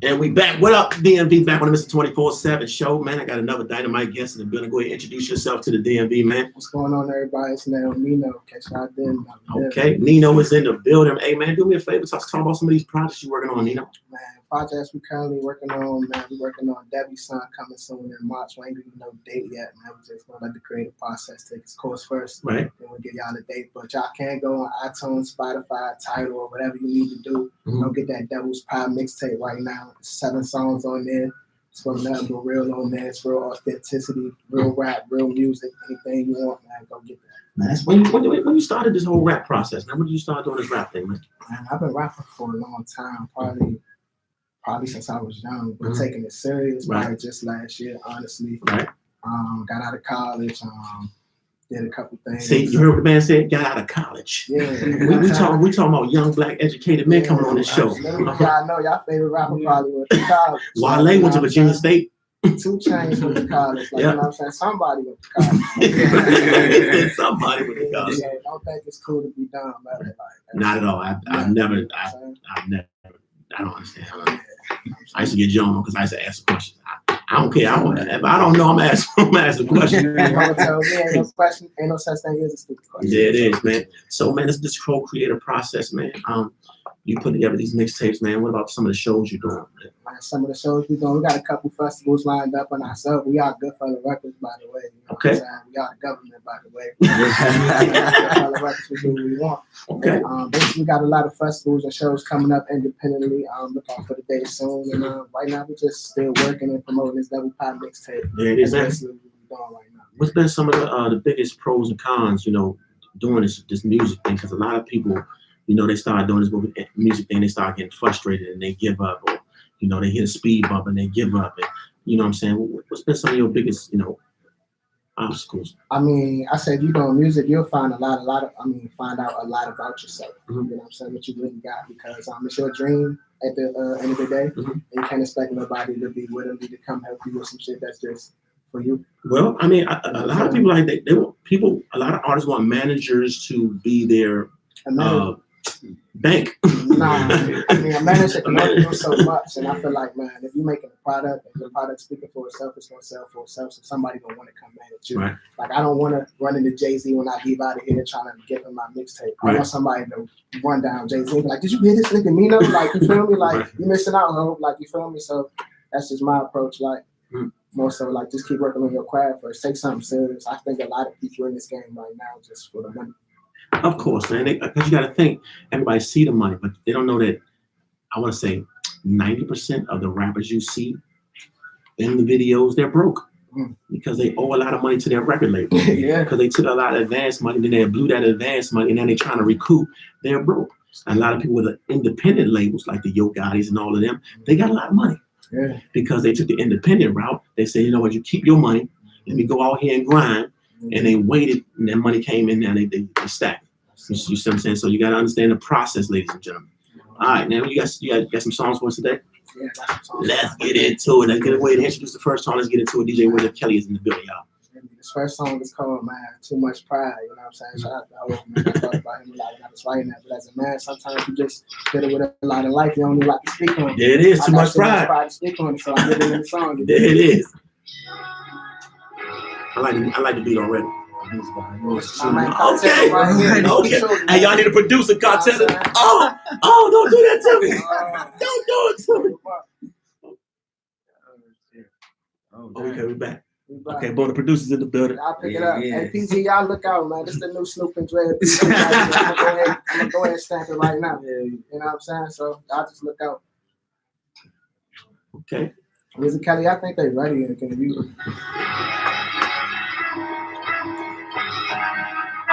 And we back. What up, DMV? Back on the Mr. 24/7 show, man. I got another dynamite guest in the building. Go ahead and introduce yourself to the DMV, man. What's going on, everybody? It's now Nino. Catch y'all then. Okay, Nino is in the building. Hey, man, do me a favor. Talk about some of these projects you're working on, Nino. Man, projects we currently working on, man. We're working on Debbie's Son coming soon in March. We ain't even no date yet, man. We just gonna let the creative process take its course first. Right. Then we'll give y'all a date. But y'all can go on iTunes, Spotify, Tidal, or whatever you need to do. Mhm. Go get that Devil's Pie mixtape right now. There's 7 songs on there. It's got nothing but real on there. It's real authenticity, real rap, real music. Anything you want, man, go get that. Man, that's when you started this whole rap process. Now, when did you start doing this rap thing, man? Man, I've been rapping for a long time, probably since I was young, but Mhm. taking it serious Right. probably just last year, honestly. Right. Got out of college, did a couple things. See, you heard what the man said? Got out of college. Yeah. We talking about young black educated men coming on this show. Y'all know y'all favorite rapper probably went to college. Wale went to Virginia State. 2 Chainz went to college. Like, Yeah. you know what I'm saying? Somebody went to college. Somebody went to college. So don't think it's cool to be dumb, man. Like, Not at all. I've never. I don't understand. I used to get John because I used to ask questions. I don't care. If I don't know, I'm asking a question. Mama told me ain't no question, ain't no such thing as a stupid question. Yeah, it is, man. So, man, it's this whole creative process, man. You put together these mixtapes, man. What about some of the shows you're doing? Man? Like some of the shows we doing, we got a couple festivals lined up on ourselves. We are Goodfellas Records, by the way. You know Okay. what I'm saying? We are the government, by the way. Goodfellas Records, we do what we want. Okay. Basically, we got a lot of festivals and shows coming up independently. Look out for the day soon. And right now, we're just still working and promoting this Double Pie mixtape. Yeah, it is, man. That's basically what we're doing right now. What's been some of the biggest pros and cons, doing this music thing? Because a lot of people, they start doing this music thing, they start getting frustrated and they give up, or they hit a speed bump and they give up. And you know what I'm saying? What's been some of your biggest, obstacles? I mean, I said, if you doing music, you'll find find out a lot about yourself. Mhm. You know what I'm saying? What you really got, because it's your dream at the end of the day. Mhm. And you can't expect nobody to be willingly to come help you with some shit that's just for you. Well, I mean, a lot of people like they want people. A lot of artists want managers to be their bank. Nah, I mean, a manager can only do so much, and I feel like, man, if you're making a product and the product speaking for itself, it's gonna sell for itself. So somebody gonna want to come manage you. Right. Like, I don't want to run into Jay-Z when I leave out of here trying to give him my mixtape. I Right. want somebody to run down Jay-Z and be like, did you hear this nigga Nino? Like, you feel me? Like, Right. you missing out, ho. Like, you feel me? So that's just my approach. Like, more so, like, just keep working on your craft first. Take something serious. I think a lot of people in this game right now just for the money. Of course, man. Because you got to think, everybody see the money, but they don't know that. I want to say 90% of the rappers you see in the videos, they're broke because they owe a lot of money to their record label. Yeah. Because they took a lot of advance money, then they blew that advance money, and then they're trying to recoup. They're broke. And a lot of people with independent labels, like the Yo Gottis and all of them, they got a lot of money. Yeah. Because they took the independent route. They say, you know what, you keep your money, let me go out here and grind. And they waited, and then money came in, and they stacked. You see what I'm saying? So you got to understand the process, ladies and gentlemen. All right, now you got some songs for us today? Yeah, that's what song. Let's get into it. Let's get away to introduce the first song. Let's get into it. DJ William Kelly is in the building, y'all. This first song is called, man, Too Much Pride. You know what I'm saying? Shout out to Hope, man. I thought about him a lot when I was writing that. But as a man, sometimes you just get it with a lot of life. You don't need like to speak on it. There it is. Too I got much pride. to speak on it, so I get it in the song. There it is. I like the beat already. My man, Okay. right here. Okay. Hey, y'all need a producer, Cartel. Oh, don't do that to me. Don't do it to me. Okay, we're back. Okay, boy, the producer's in the building. I'll pick it up. Hey, PG, y'all look out, man. This is the new Snoop and Dre. I'm gonna go ahead and stamp it right now. You know what I'm saying? So y'all just look out. Okay. Wiz and Kelly, I think they ready. Can you?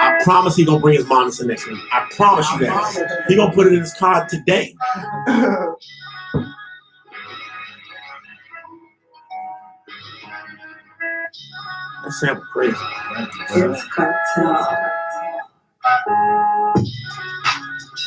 I promise he gonna bring his monitor next week. I promise you that. He gonna put it in his car today. That sounds crazy.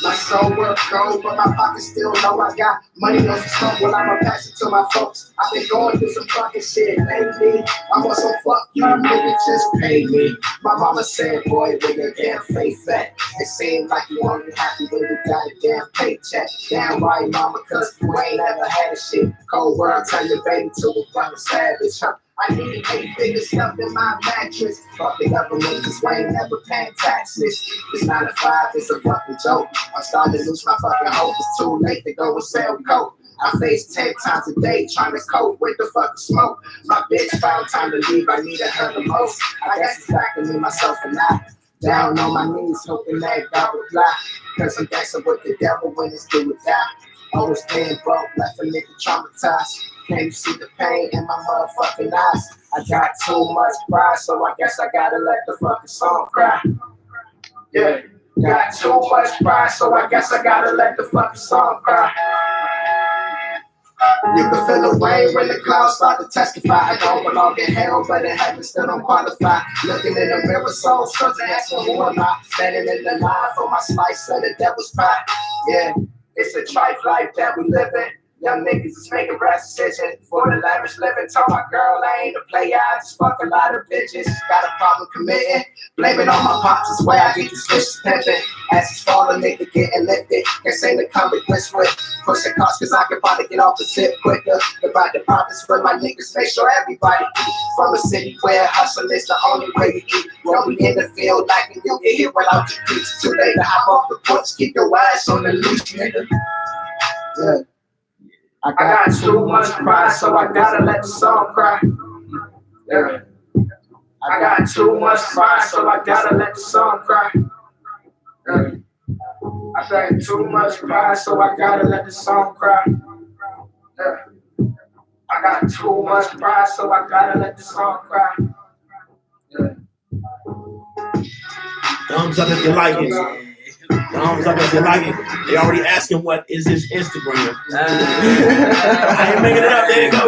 My soul will go, but my pocket still know I got money on the smoke. Well, I'ma pass it to my folks. I've been going through some fucking shit lately. I'm on some fuck you, nigga, just pay me. My mama said, boy, where your damn faith at? It seemed like you only happy when you got a damn paycheck. Damn right, mama, cause you ain't ever had shit. Cold world, turn your baby to a fucking savage, huh? I need 8 figures stuff in my mattress. Fuck the government, cause we ain't never paying taxes. It's 9 to 5, it's a fucking joke. I'm starting to lose my fucking hope. It's too late to go and sell coke. I face 10 times a day trying to cope with the fucking smoke. My bitch found time to leave, I needed her the most. I guess it's back to me, myself, and I. Down on my knees, hoping that God would fly. Cause I'm dancing with the devil when it's do or die. Always being broke, left a nigga traumatized. Can't you see the pain in my motherfucking eyes? I got too much pride, so I guess I gotta let the fucking song cry. Yeah, got too much pride, so I guess I gotta let the fucking song cry. You can feel the rain when the clouds start to testify. I don't belong in hell, but in heaven still don't qualify. Looking in the mirror, so struggling, asking who am I? Standing in the line for my slice of the devil's pie. Yeah, it's a trife life that we live in. Young niggas is making rash decisions for the lavish living. Tell my girl I ain't a player, I just fuck a lot of bitches. Got a problem committing, blame it on my pops, is where I get these bitches pimping. As it's falling, nigga getting lifted. Can't say the comic risk with pushing costs, cause I can probably get off the zip quicker. Divide the profits for my niggas, make sure everybody eat. From a city where hustle is the only way to eat. When we in the field, like you get hit without your feet. Too late to hop off the porch, keep your ass on the leash, nigga. Yeah. I got too much pride, so I gotta let the song cry. Yeah. I got too much pride, so I gotta let the song cry. Yeah. I got too much pride, so I gotta let the song cry. Yeah. I got too much pride, so I gotta let the song cry. Yeah. Thumbs up if you like it. Thumbs up if you like it. They already asking what is his Instagram. I ain't making it up. There you go.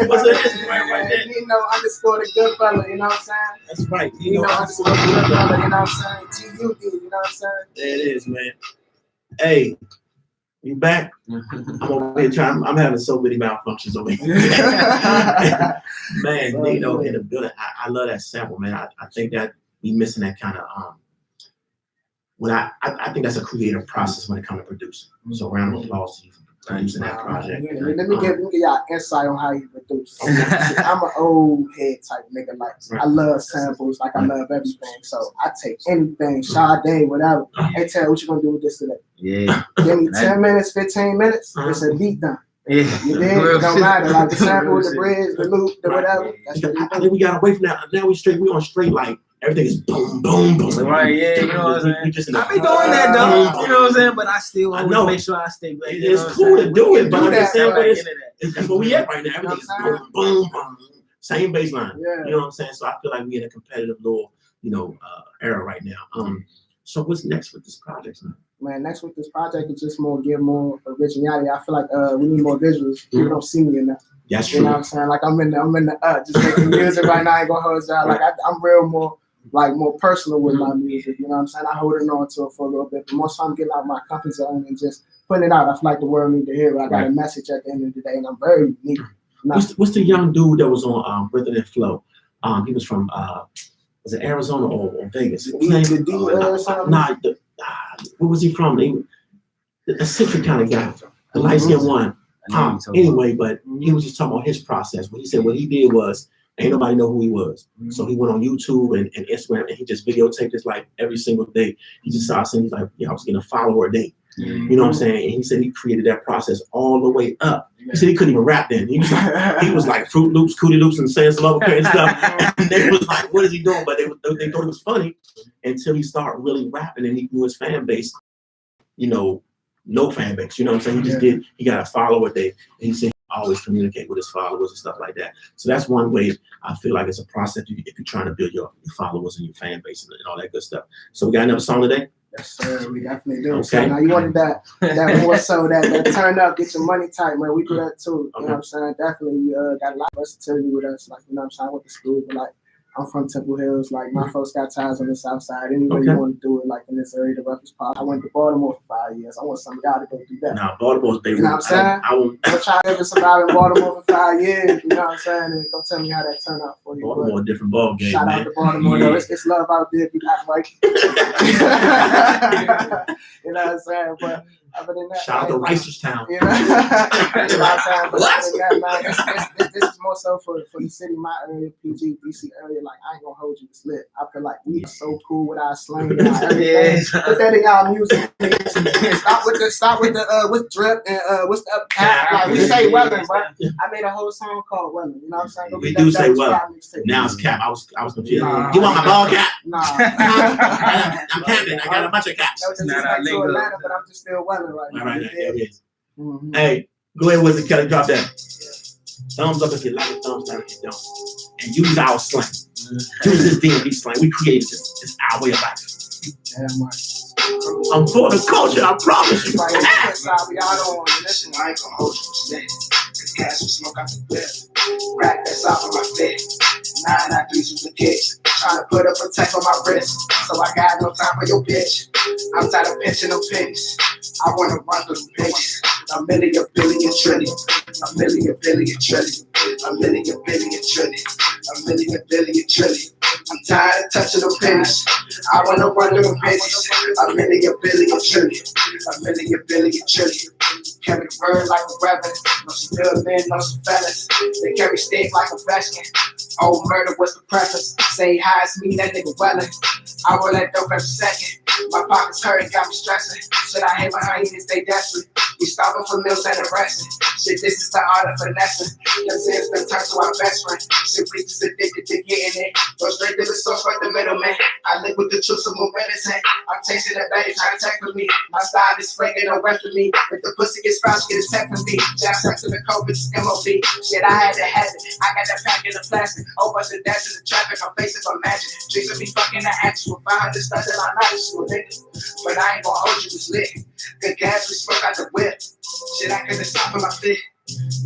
What's his Instagram right there? Nino underscore the good fella, you know what I'm saying? That's right. Nino underscore the good fella, you know what I'm saying? GUD, you know what I'm saying? There it is, man. Hey, you back? I'm over here trying. I'm having so many malfunctions over here. Man, Nino in the building. I love that sample, man. I think that we missing that kind of when I think that's a creative process when it comes to producing. So round of applause to you for producing that project. Let me give y'all insight on how you produce. I'm an old head type nigga. Like I love samples, like I love everything. So I take anything, Sade, whatever. Hey, tell what you gonna do with this today? Yeah. Give me 10 minutes, 15 minutes, it's a beat done. Yeah. You dig? It don't matter. Like the sample with the bridge, the loop, the whatever. That's what I think we got away from that. Now we on straight like everything is boom, boom, boom. Right, yeah, you know what I'm saying? I be doing that though, you know what I'm saying? But I still always make sure I stay back. It's cool to do it, but I'm just saying that's where we at right now. Everything is boom, boom, boom. Same baseline. Yeah. You know what I'm saying? So I feel like we're in a competitive little, era right now. So what's next with this project, man? Man, next with this project is just give more originality. I feel like we need more visuals. You don't see me enough. That's true. You know what I'm saying? Like I'm in the just making music right now. I ain't gonna hold y'all. Like I'm real more like more personal with my music. You know what I'm saying? I holding on to it for a little bit, but most I'm getting out of my comfort zone and just putting it out. I feel like the world need to hear it. I got a message at the end of the day, and I'm very unique. What's the young dude that was on Rhythm and Flow? He was from was it Arizona or Vegas? What was his name? Where was he from? A citric kind of guy, the light skinned one. Anyway, but he was just talking about his process. What he said, what he did was, ain't nobody know who he was. So he went on YouTube and Instagram, and he just videotaped his life every single day. He just started saying, he's like, I was getting a follower a day. You know what I'm saying? And he said he created that process all the way up. He said he couldn't even rap then. He was like Fruit Loops, Cootie Loops, and saying some other crazy stuff. And they was like, what is he doing? But they thought it was funny until he started really rapping and he grew his fan base, no fan base. You know what I'm saying? He got a follower day. And he said he always communicate with his followers and stuff like that. So that's one way I feel like it's a process if you're trying to build your followers and your fan base and all that good stuff. So we got another song today? Yes, sir. We definitely do. Okay. So now you wanted that more so that turn up, get your money tight, man. We do that too. You know what I'm saying? Definitely got a lot of versatility with us. Like, you know what I'm saying? I went to school, but like I'm from Temple Hills. Like my folks got ties on the south side. Anyway, you want to do it like in this area, the roughest part. I went to Baltimore for 5 years. I want some of y'all to go do that. Nah, Baltimore's baby. You know what I'm saying? I'm trying to ever survive in Baltimore for 5 years. You know what I'm saying? And go tell me how that turned out for you. Baltimore, a different ball game. Shout out to Baltimore, though. It's love out there if you got right. You know what I'm saying? But other than that, shout out to Ricerstown. You know what I'm saying? But other than that, man, this is more so for the city, my area, PG, DC area. Like, I ain't gonna hold you, it's lit. I feel like we are so cool with our slang and our everything. Put that in y'all music. Stop with drip and what's the up cap. Like, we say Wellin, bro. I made a whole song called Wellin. You know what I'm saying? We do say Wellin. Now it's cap. I was confused. You want my ball cap? Nah. I'm capping. I got a bunch of caps. No, just back to Atlanta, but I'm just still Wellin right now. All right, there it is. Hey, go ahead, Wizard Kelly, drop that. Thumbs up if you like it, thumbs down if you don't. And use our slang. Use this D&B slang. We created this. It's our way of life. Damn right. I'm for the culture, I promise you. Right, we out on listen, I ain't gonna hold you steady. Cause gas will smoke out the whip. Rack that's off of my fit. 993s with the kicks. Trying to put up a tech on my wrist. So I got no time for your bitch. I'm tired of pinching them pennies. I wanna run through the bitches. A million, billion, trillion. A million, billion, trillion. A million, billion, trillion. A million, billion, trillion. I'm tired of touching them pennies. I wanna run through the bitches. A million, billion, trillion. A million, billion, trillion. Carry the bird like a reverend. No still men, no fellas. They carry stick like a veteran. Oh, murder was the preference. Say hi, it's me, that nigga Wellin. I roll that dope every second. My pockets hurt, got me stressing. Shit, I hate behind you and stay desperate. We stopping for meals and arresting. Shit, this is the art of finessing. Them sins been turned to our best friend. Shit, we just addicted to getting it. Go straight to the source, right the middleman. I live with the truth, some more medicine. I'm chasing that baby, trying to take for me. My style is fake, no rest for me. If the pussy gets found, she get a text from me. Jab sex to the COVID, it's MOB. Shit, I had to have it. I got that pack in the plastic. Oh, bunch of dash in the traffic. I'm facing for magic. Tricks of me fucking the actress with 500 stuff that I'm not sure, nigga. But I ain't gonna hold you, it's lit. Good gas, we smoke out the whip. Shit, I couldn't stop in my fit.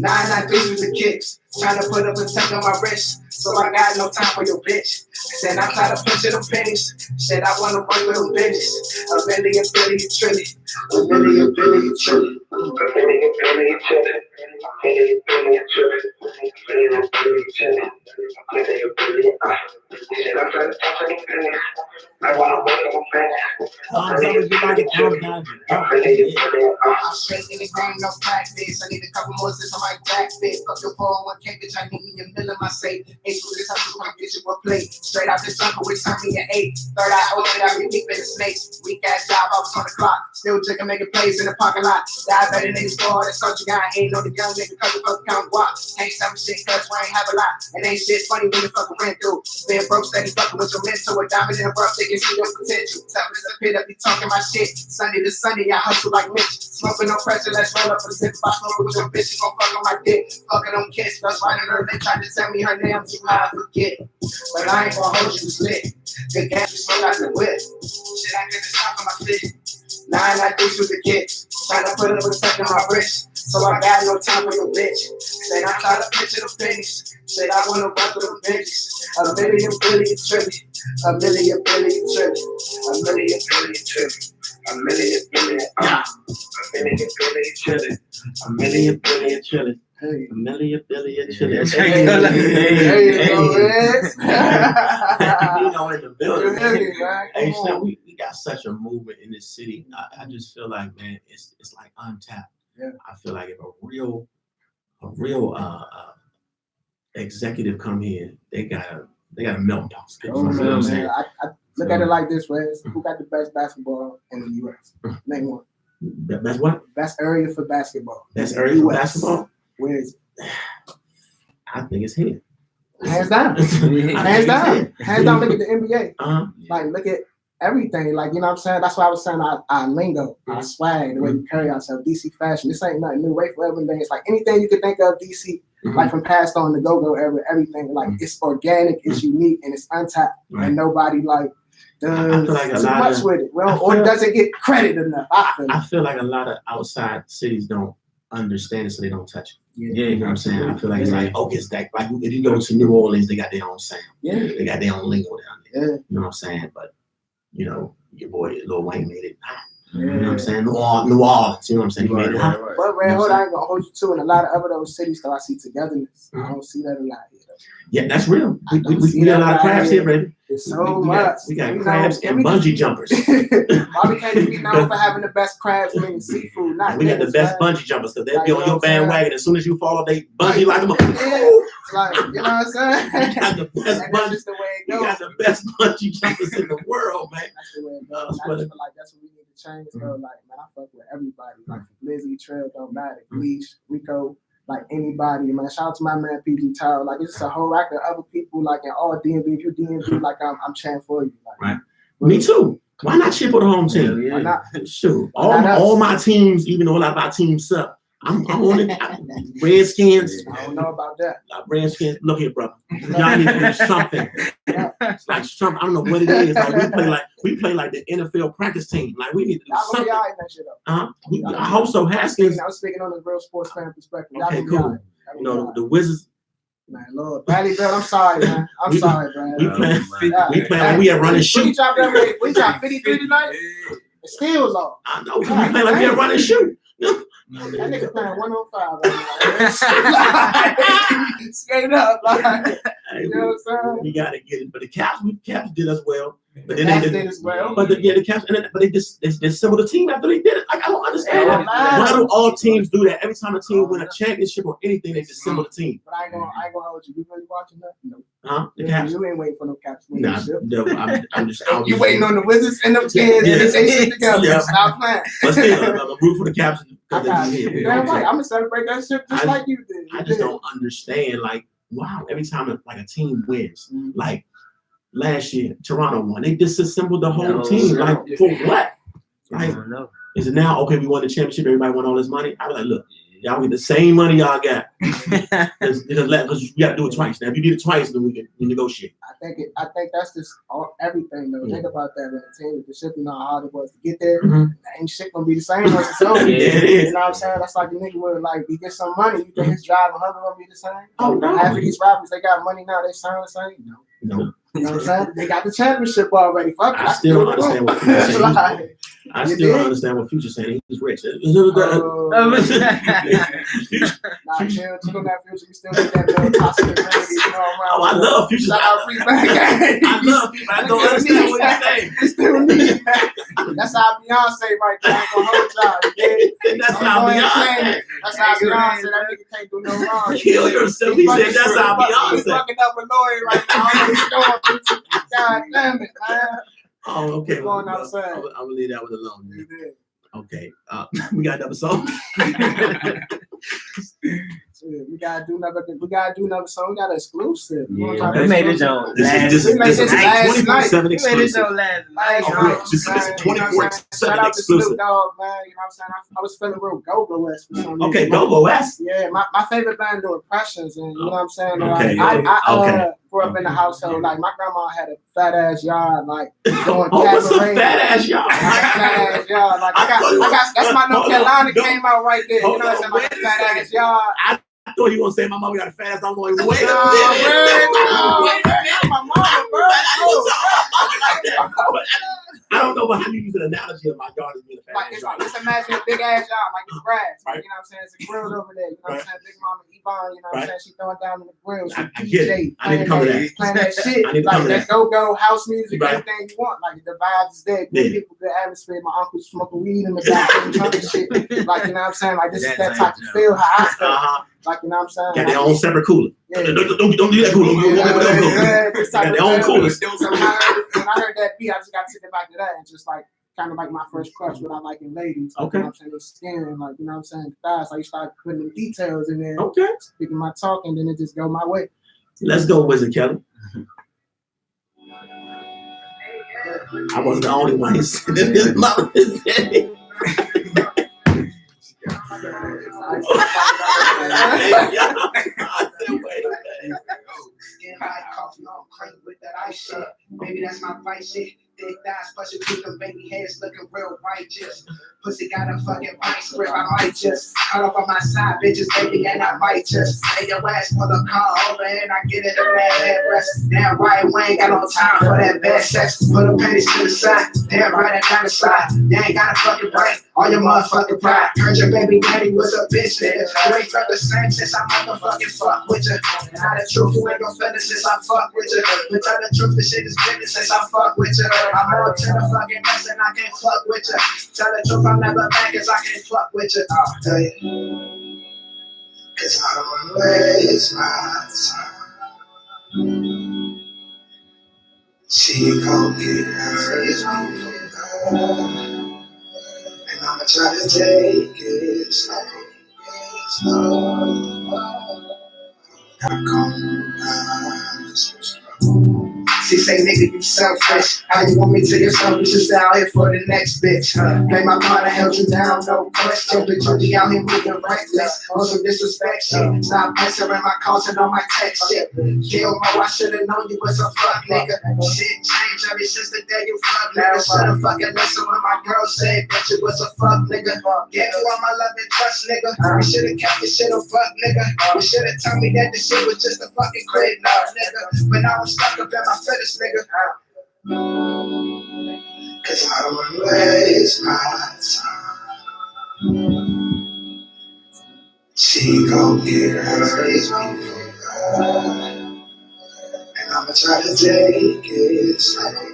993s with the kicks. Trying to put up a tech on my wrist. So I got no time for your bitch. Said I'm tired of pinching them pennies. Shit, I wanna work with them bitches. A million, billion, trillion. A million, billion, trillion. A million, billion, trillion. A million, billion, trillion. A million, billion, trillion. A million, billion, shit, I'm trying to touch any pennies. I wanna work with them bitches. I'm straight in the game, no practice. I need a couple more since I might backfist. Fuck your 401k, bitch, I need me a mill in my safe. Ace with this hustle, come get you a plate. Straight out the jungle, with turn me an 8. Third eye open, I be deep in the snakes. Weak ass job, I was on the clock. Still jigging, making plays in the parking lot. Diabetic niggas go hard, that's what you got. Ain't know the young nigga, cause the fuck count guap. Ain't some shit, cause we ain't have a lot. And ain't shit funny when you fucking went through. Being broke, steady fucking with your mentor. A diamond in a rough, they can see your potential. Tell me to pit up, be talking my shit. Sunday to Sunday, I hustle like Mitch. Smoking no pressure, let's roll up a sip. If I smoke with your bitch, you gon' fuck on my dick. Fucking on kiss, that's right on her. They tried to tell me her name, too high, I forget. But I ain't gonna hold you, it's lit. Good gas, we smoke out the whip. Shit, I couldn't stop on my fit. 993s with the kicks. Trying to put up a tech on my wrist. So I got no time for your bitch. Said I'm tired of pitching them pennies. Said I wanna run through them bitches. A million, billion, trillion. A million billion trillion. A million billion trillion. A million billion. Yeah. A million billion trillion. A million billion trillion. Hey. A million billion trillion. There you go, Reds. You know, in the building. Hey, man. Hey, Come so on. we got such a movement in this city. I just feel like, man, it's like untapped. Yeah. I feel like if a real executive come here, they got a melting pot. You Oh, know what I'm man. saying? I look at it like this, Reds. Who got the best basketball in the U.S.? Name one. That's what? Best area for basketball. That's area for US. basketball? Where is it? I think it's here. Hands down. Hands down. Hands down. Look at the NBA. Uh-huh. Like, look at everything. Like, you know what I'm saying? That's why I was saying our lingo, our swag, the way we carry ourselves, DC fashion. This ain't nothing new. Wait for everything. It's like anything you can think of DC, like from past on the go-go era, everything. Like, it's organic, it's unique, and it's untapped. Right. And nobody, like, does feel like a too lot much of- with it. Well, I or feel- doesn't get credit enough. I feel like a lot of outside cities don't understand it, so they don't touch it. Yeah, You know what I'm saying? I feel like it's like, okay, it's that, like if you go to New Orleans, they got their own sound. Yeah. They got their own lingo down there. Yeah. You know what I'm saying? But, you know, your boy Lil Wayne made it hot. Yeah. You know what I'm saying? New Orleans, you know what I'm saying? He made it hot. But Red Hood, I ain't gonna hold you to. In a lot of other those cities, though, I see togetherness. I don't see that a lot here. Yeah, that's real. I don't see We got a that lot of out crabs here, here. baby. It's so We much. got You know, crabs and we bungee just- jumpers. Bobby can't be known for having the best crabs and seafood. Not We got the niggas, best man. bungee jumpers because they'll Like, be you on know your what I'm saying? bandwagon. As soon as you fall off, they bungee like them. Yeah. Like, you know what I'm saying? We got the best And that's bungee. just the way it We goes. got the best bungee jumpers in the world, man. That's the way it I goes. I swear just to- feel like that's what we need to change. Though, like, man, I fuck with everybody. Like, Lizzie, Trail, don't matter. Leash, Rico, like anybody, man. Shout out to my man PG Towel. Like, it's just a whole rack of other people, like in all DMV. If you DMV, like I'm cheering for you. Like, Right. Me too. Why not cheer for the home team? Why not? Shoot, Why not us? all my teams, even though a lot of our teams suck, I'm on it. Redskins, I don't know about that. Redskins. Look here, brother. Y'all need to do something. It's like something. I don't know what it is. Like we play like the NFL practice team. Like we need to do Y'all gonna be something. all right that shit up. I hope so. Haskins. I was speaking on a real sports fan perspective. Y'all Okay, gonna be all cool. right. Y'all You gonna be all know right. the Wizards. Man, Lord, Bradley Bill, I'm sorry, man. I'm sorry, man. We playing. Yeah. We playing. We at run and We shoot. dropped that rate. We dropped 53 tonight. It still was off. I know. We playing like we at run and shoot. That nigga playing 105 right now. Straight up, like, Hey, you know what I'm saying? we gotta get it. But the Caps did us well. But The then Caps they did as well. But the Caps, but they assembled the team after they did it. Like I don't understand. Yeah, man. Why do all teams do that? Every time a team win a championship or anything, they disassemble the team. But I ain't gonna hold you. You really watching that? No. Huh? The Caps? You ain't waiting for no Caps to win Nah, this shit. no, I'm just. You waiting on the Wizards and the Skins Yeah. and they shit together. Yeah. Stop playing. But still, I'm root for the Caps I because got they're you. here. Damn right. I'm gonna celebrate that shit just like you did. I just don't understand. Like, wow, every time a team wins, like last year, Toronto won. They disassembled the whole No, team. sure. Like, for what? I Like, don't know. is it now, okay, we won the championship, everybody won all this money? I was like, look, y'all get the same money y'all got. Because we got to do it twice. Now, if you did it twice, then we negotiate. I think that's just everything though. Think about that in a team. The shit, you know how hard it was to get there. Mhm. Ain't shit gonna be the same once it's over. Yeah, it is. You know what I'm saying? That's like a nigga would like he get some money. You think his drive and hunger gonna be the same? Oh, no. Half of these rappers they got money now. They sound the same. No. No. You know what I'm saying? They got the championship already. Fuck it. I still don't understand what Future saying. Like, I You still don't did? understand what Future saying. He's rich. Nah, chill on that Future. You still get that little toxic energy, you know, around. Oh, I love Future. Shout out Free Bang Gang. I love Future. I don't understand what he's saying. You still need that. That's how Beyonce right there. I ain't gonna hold y'all. You dig? And that's how Beyonce. That's how Beyonce. That nigga can't do no wrong. Kill yourself. He said that's how He's Beyonce. fucking up with Lloyd right now. I don't know what he's doing. God damn it, man. Oh, okay. Come on outside. I'm gonna leave that one alone. You did. Okay. We got another song. Shit, we gotta do another song. We got an exclusive. You wanna Yeah, talk we made it exclusive? on This last is We made this last night. 24/7 We made it exclusive. on last Last Oh, night, this is man, you know what I'm 24/7 saying? Shout out to exclusive. Snoop Dogg, man. You know what I'm saying? I was feeling real go-go-esque for some reason. Okay, Go S. Yeah, my favorite band do Impressions, and you know what I'm saying? Okay, I grew up in the household, like my grandma had a fat ass yard, like doing Oh, what's a cabaret. fat ass y'all? Fat ass yard, like I got that's my North Carolina came out right there. You know what I'm saying? Like a fat ass yard. I thought you were gonna say my mama got a fast. I'm going, wait a minute. Wait a minute. My mama, bro. I don't know how you use an analogy of my daughter being a fast. Like, it's like, just imagine a big ass job, like it's grass. Like, you know what I'm saying? It's a grill over there. You know what I'm saying? Big mama Yvonne, you know what I'm saying? She throwing down in the grill. She I get it. DJ, I need to come to that. playing that shit. I need to come Like to that go house music, Right. everything you want. Like the vibes is there. Yeah. Good people, good atmosphere. My uncle smoking weed in the back and shit. Like, you know what I'm saying? Like this is that type of feel how I feel. Like, you know what I'm saying? Got their own separate cooler. Yeah. Don't do that cooler. This Got type their of own feel. coolers. So when I heard that beat, I just got to take it back to that and just like kind of like my first crush, what I like in ladies. Like, Okay. You know what I'm saying? The skin, like, you know what I'm saying? Thighs, like you start putting the details in there, Okay. speaking my talk, and then it just go my way. Let's go, Wizard Kelly. I wasn't the only one. He said this mama said. Skin high, coffee on cream with that ice shit. Maybe that's my vice shit. Thick thighs, pushing through them baby heads, looking real righteous. Pussy got a fucking vice grip. I might just cut off on my side, bitches, baby, and I might just lay your ass for the car over and I get it in that headrest. Damn right, we ain't got no time for that bad sex. Put the pennies to the side. Damn right, I gotta slide. You ain't got a fucking right. All your motherfucking pride. Heard your baby daddy was a bitch, nigga. You ain't felt the same since I motherfucking fuck with you. Now the truth, you ain't gon' feel it since I fuck with you. But tell the truth, the shit is business since I fuck with you. I'm on to the fucking mess and I can't fuck with you. Tell the truth, I'm never back cause I can't fuck with you. I'll tell you. Cause I don't wanna waste my time. She gon' get her face and I'ma try to take it slow. I'm gonna She say, nigga, you selfish. How you want me to your selfish? Just out here for the next bitch. Play my part, I held you down, no question. Bitch, you be out here moving reckless. On some disrespect shit. Stop answering my calls and on my text shit. Kill Mo, I should've known you was a fuck nigga. Shit changed ever since the day you fuck nigga. Should've fucking listened when my girl said, bitch, you was a fuck nigga. Gave you all my love and trust, nigga. We should've kept this shit a fuck nigga. You should've told me that this shit was just a fucking crib, nigga. But now I'm stuck up in my feelings, nigga. Cause I don't wanna waste my time. She gon' get her face before and I'ma try to take it slow.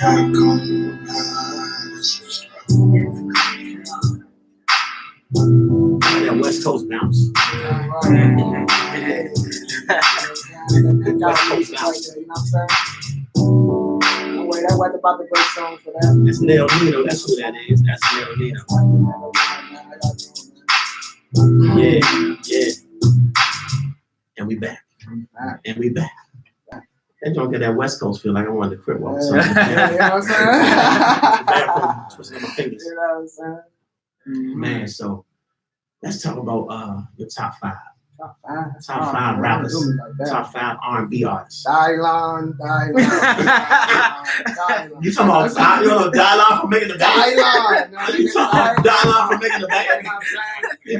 Not gonna That West Coast bounce. That was about the break song for that. That's Nell Nino. That's who that is. That's Nell Nino. Yeah, yeah. And we back. And we back. That don't get that West Coast feel like I wanted to crip walk. You know what I'm saying? Twisting my fingers. You know what I'm saying? Man, so let's talk about your top five. Top five rappers. Top five R&B artists. Dylon. You talking about Dylon for making the band? You talking about Dylon for making the band?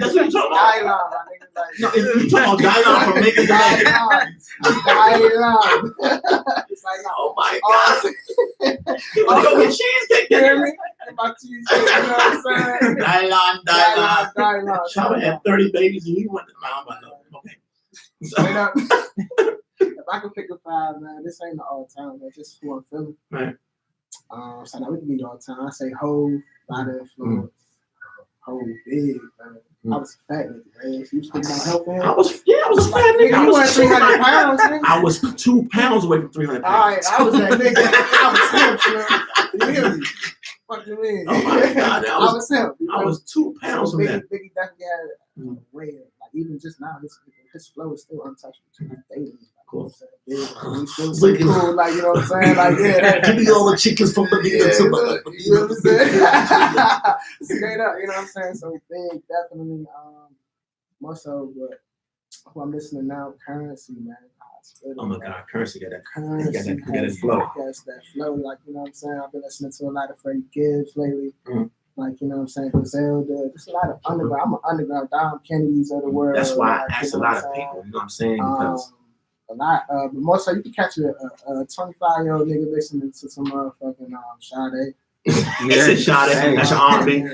That's what you talking about? No, you talking about Dylon for making the band? It's like, oh my God. You want to go get cheesecake? Hear me? My cheesecake, you know what I'm saying? Dylon. Shower had 30 babies and he went to mom. Okay. Straight up. If I could pick a five, man, this ain't the all time, man. Just who I'm feeling. Right. So now we can be all time. I say Hov, by the influence. Hov big, man. I was a fat nigga, man. You was thinking about helping him? I was a fat nigga. You weren't 300 pounds, nigga. I was 2 pounds away from 300 pounds. All right, I was that nigga. I was him, you hear me? What you mean? Oh my God, I was him. I was 2 pounds so from that. Biggie definitely had a way of, like, even just now, his flow is still untouchable to this day. Cool. He's still so cool, like, you know what I'm saying? Like, yeah. Give me all the chickens from Medina to you know what I'm saying? Straight up, you know what I'm saying? So big, definitely, more so, but who I'm listening now, Currency, man. Oh my God, Currency got that. Currency Got that flow. Yes, that flow, like, you know what I'm saying? I've been listening to a lot of Freddie Gibbs lately. Like, you know what I'm saying? Griselda. There's a lot of underground. I'm an underground Dom Kennedys of the world. That's why I like, asked you a know lot what of I'm saying? people. You know what I'm saying? Because A lot, but more so you can catch a 25-year-old nigga listening to some motherfucking Sade. yeah, Sade. That's your R&B.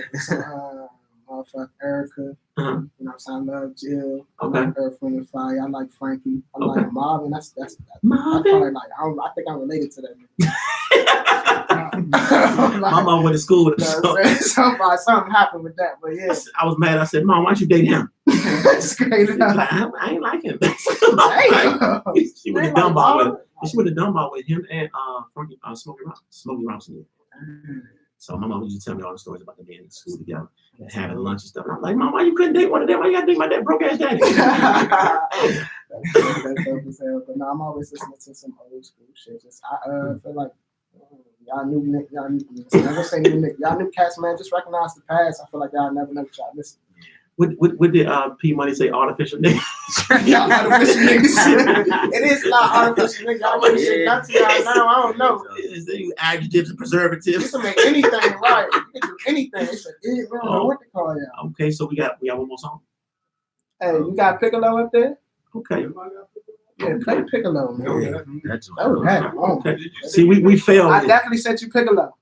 Motherfucking Erica. Uh-huh. You know what I'm saying? I love Jill. Okay. I like Earth, Wind and Fire. I like Frankie. I like Marvin. That's Marvin. probably like I think I'm related to that nigga. My mom went to school with him. Something happened with that, but yeah. I was mad. I said, "Mom, why'd you date him?" Straight She was up. like, I ain't like him. Damn. She went to Dunbar with. She went to Dunbar with him and Frankie, Smokey Robinson. So my mom used to tell me all the stories about them being in school together and having lunch and stuff. And I'm like, Mom, why you couldn't date one of them? Why you gotta date my dad, broke ass daddy? That's dope as hell. But no, I'm always listening to some old school shit. Just I feel like y'all new y'all new cats, man. Just recognize the past. I feel like y'all never know what y'all listen. What did P Money say? Artificial niggas. Y'all artificial niggas. It is not artificial niggas. Y'all get shit done to y'all now. I don't know. It's adjectives and You preservatives. can make anything right. You can do anything. It's we don't know what to call y'all. Okay, so we got one more song. Hey, you got Piccolo up there? Okay. Yeah, play Piccolo, man. That's Oh, man. okay. See, we failed. I definitely sent you Piccolo.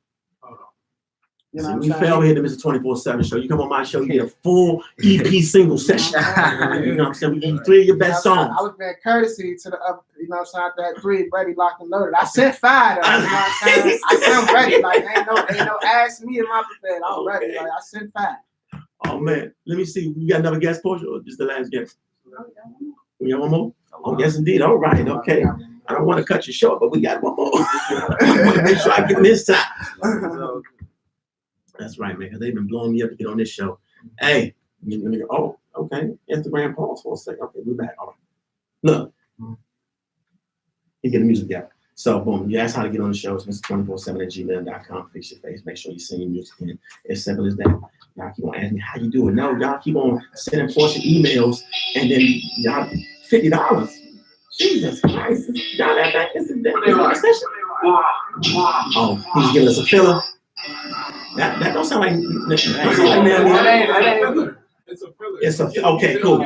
You know See, what we I'm failed saying? here at the Mr. 24/7 show. You come on my show, you get a full EP single session. You know what I'm saying? We give you 3 of your best songs. I was being courtesy to the up, you know what I'm saying? That 3 ready, locked and loaded. I sent 5 though, you know what I'm saying? I'm ready. Like ain't no ask me in my prepared. I'm ready. Like I sent 5. Oh man, let me see. You got another guest, Portia, or just the last guest? We got one more? Oh, yes, indeed. All right, okay. I don't want to cut you short, but we got one more. I want to make sure I get this time. That's right, man, because they've been blowing me up to get on this show. Hey, let me go. Oh, okay. Instagram pause for a second. Okay, we're back. All right. Look. You get the music out. So, boom, you ask how to get on the show. It's Mr.247@gmail.com. Fix your face. Make sure you send your music in. As simple as that. Y'all keep on asking me how you do it. No, y'all keep on sending Portia emails, and then y'all $50. Jesus Christ. Y'all that back? Is it a session? Oh, he's giving us a filler. That don't sound like. It's a okay, cool.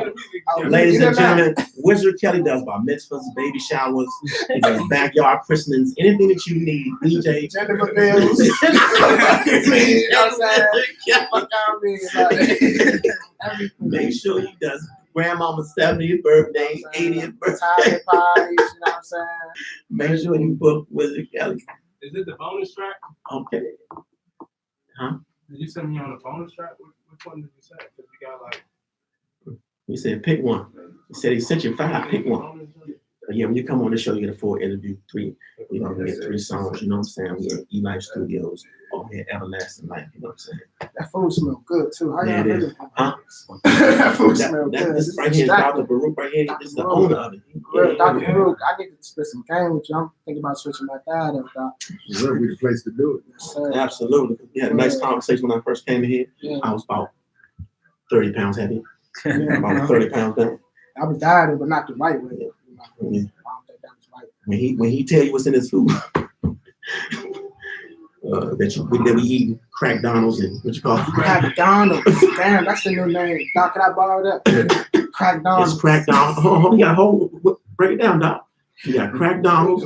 Ladies and gentlemen, Wizard Kelly does bar mitzvahs, baby showers, he does backyard christenings, anything that you need. DJ. Jennifer Bills. You know what I'm saying? Make sure he does grandmama's 70th birthday, 80th birthday. Parties, you know what I'm saying? Make sure you book Wizard Kelly. Is it the bonus track? Okay. Huh? Did you send me on a bonus track? Which one did you say? Because we got like. He said pick one. He said he sent you 5. Pick one. But yeah, when you come on the show, you get a full interview. 3, you know, you get 3 songs. You know what I'm saying? We at E-Life Studios over here, Everlasting Life. You know what I'm saying? That food smell good too. How Yeah, y'all it is. Huh? That food smell good. This right here is Dr. Baruch right here. This is the owner of it. Dr. Baruch, I need to spit some game with you. I'm thinking about switching my dad up, Doc. Where we the place to do it? Yes, sir. Absolutely. We had a nice conversation when I first came in here. Yeah. I was about 30 pounds heavy. About 30 pounds down. I was dieting, but not the right way. Yeah. I don't think that was right. When he tell you what's in his food, that we eat crack Donalds and what you call it? Crack Donald. Damn, that's the new name. Doc, can I borrow that? Crack Donald. It's crack Donald. Oh, we got a whole break it down, Doc. You got crack Donalds.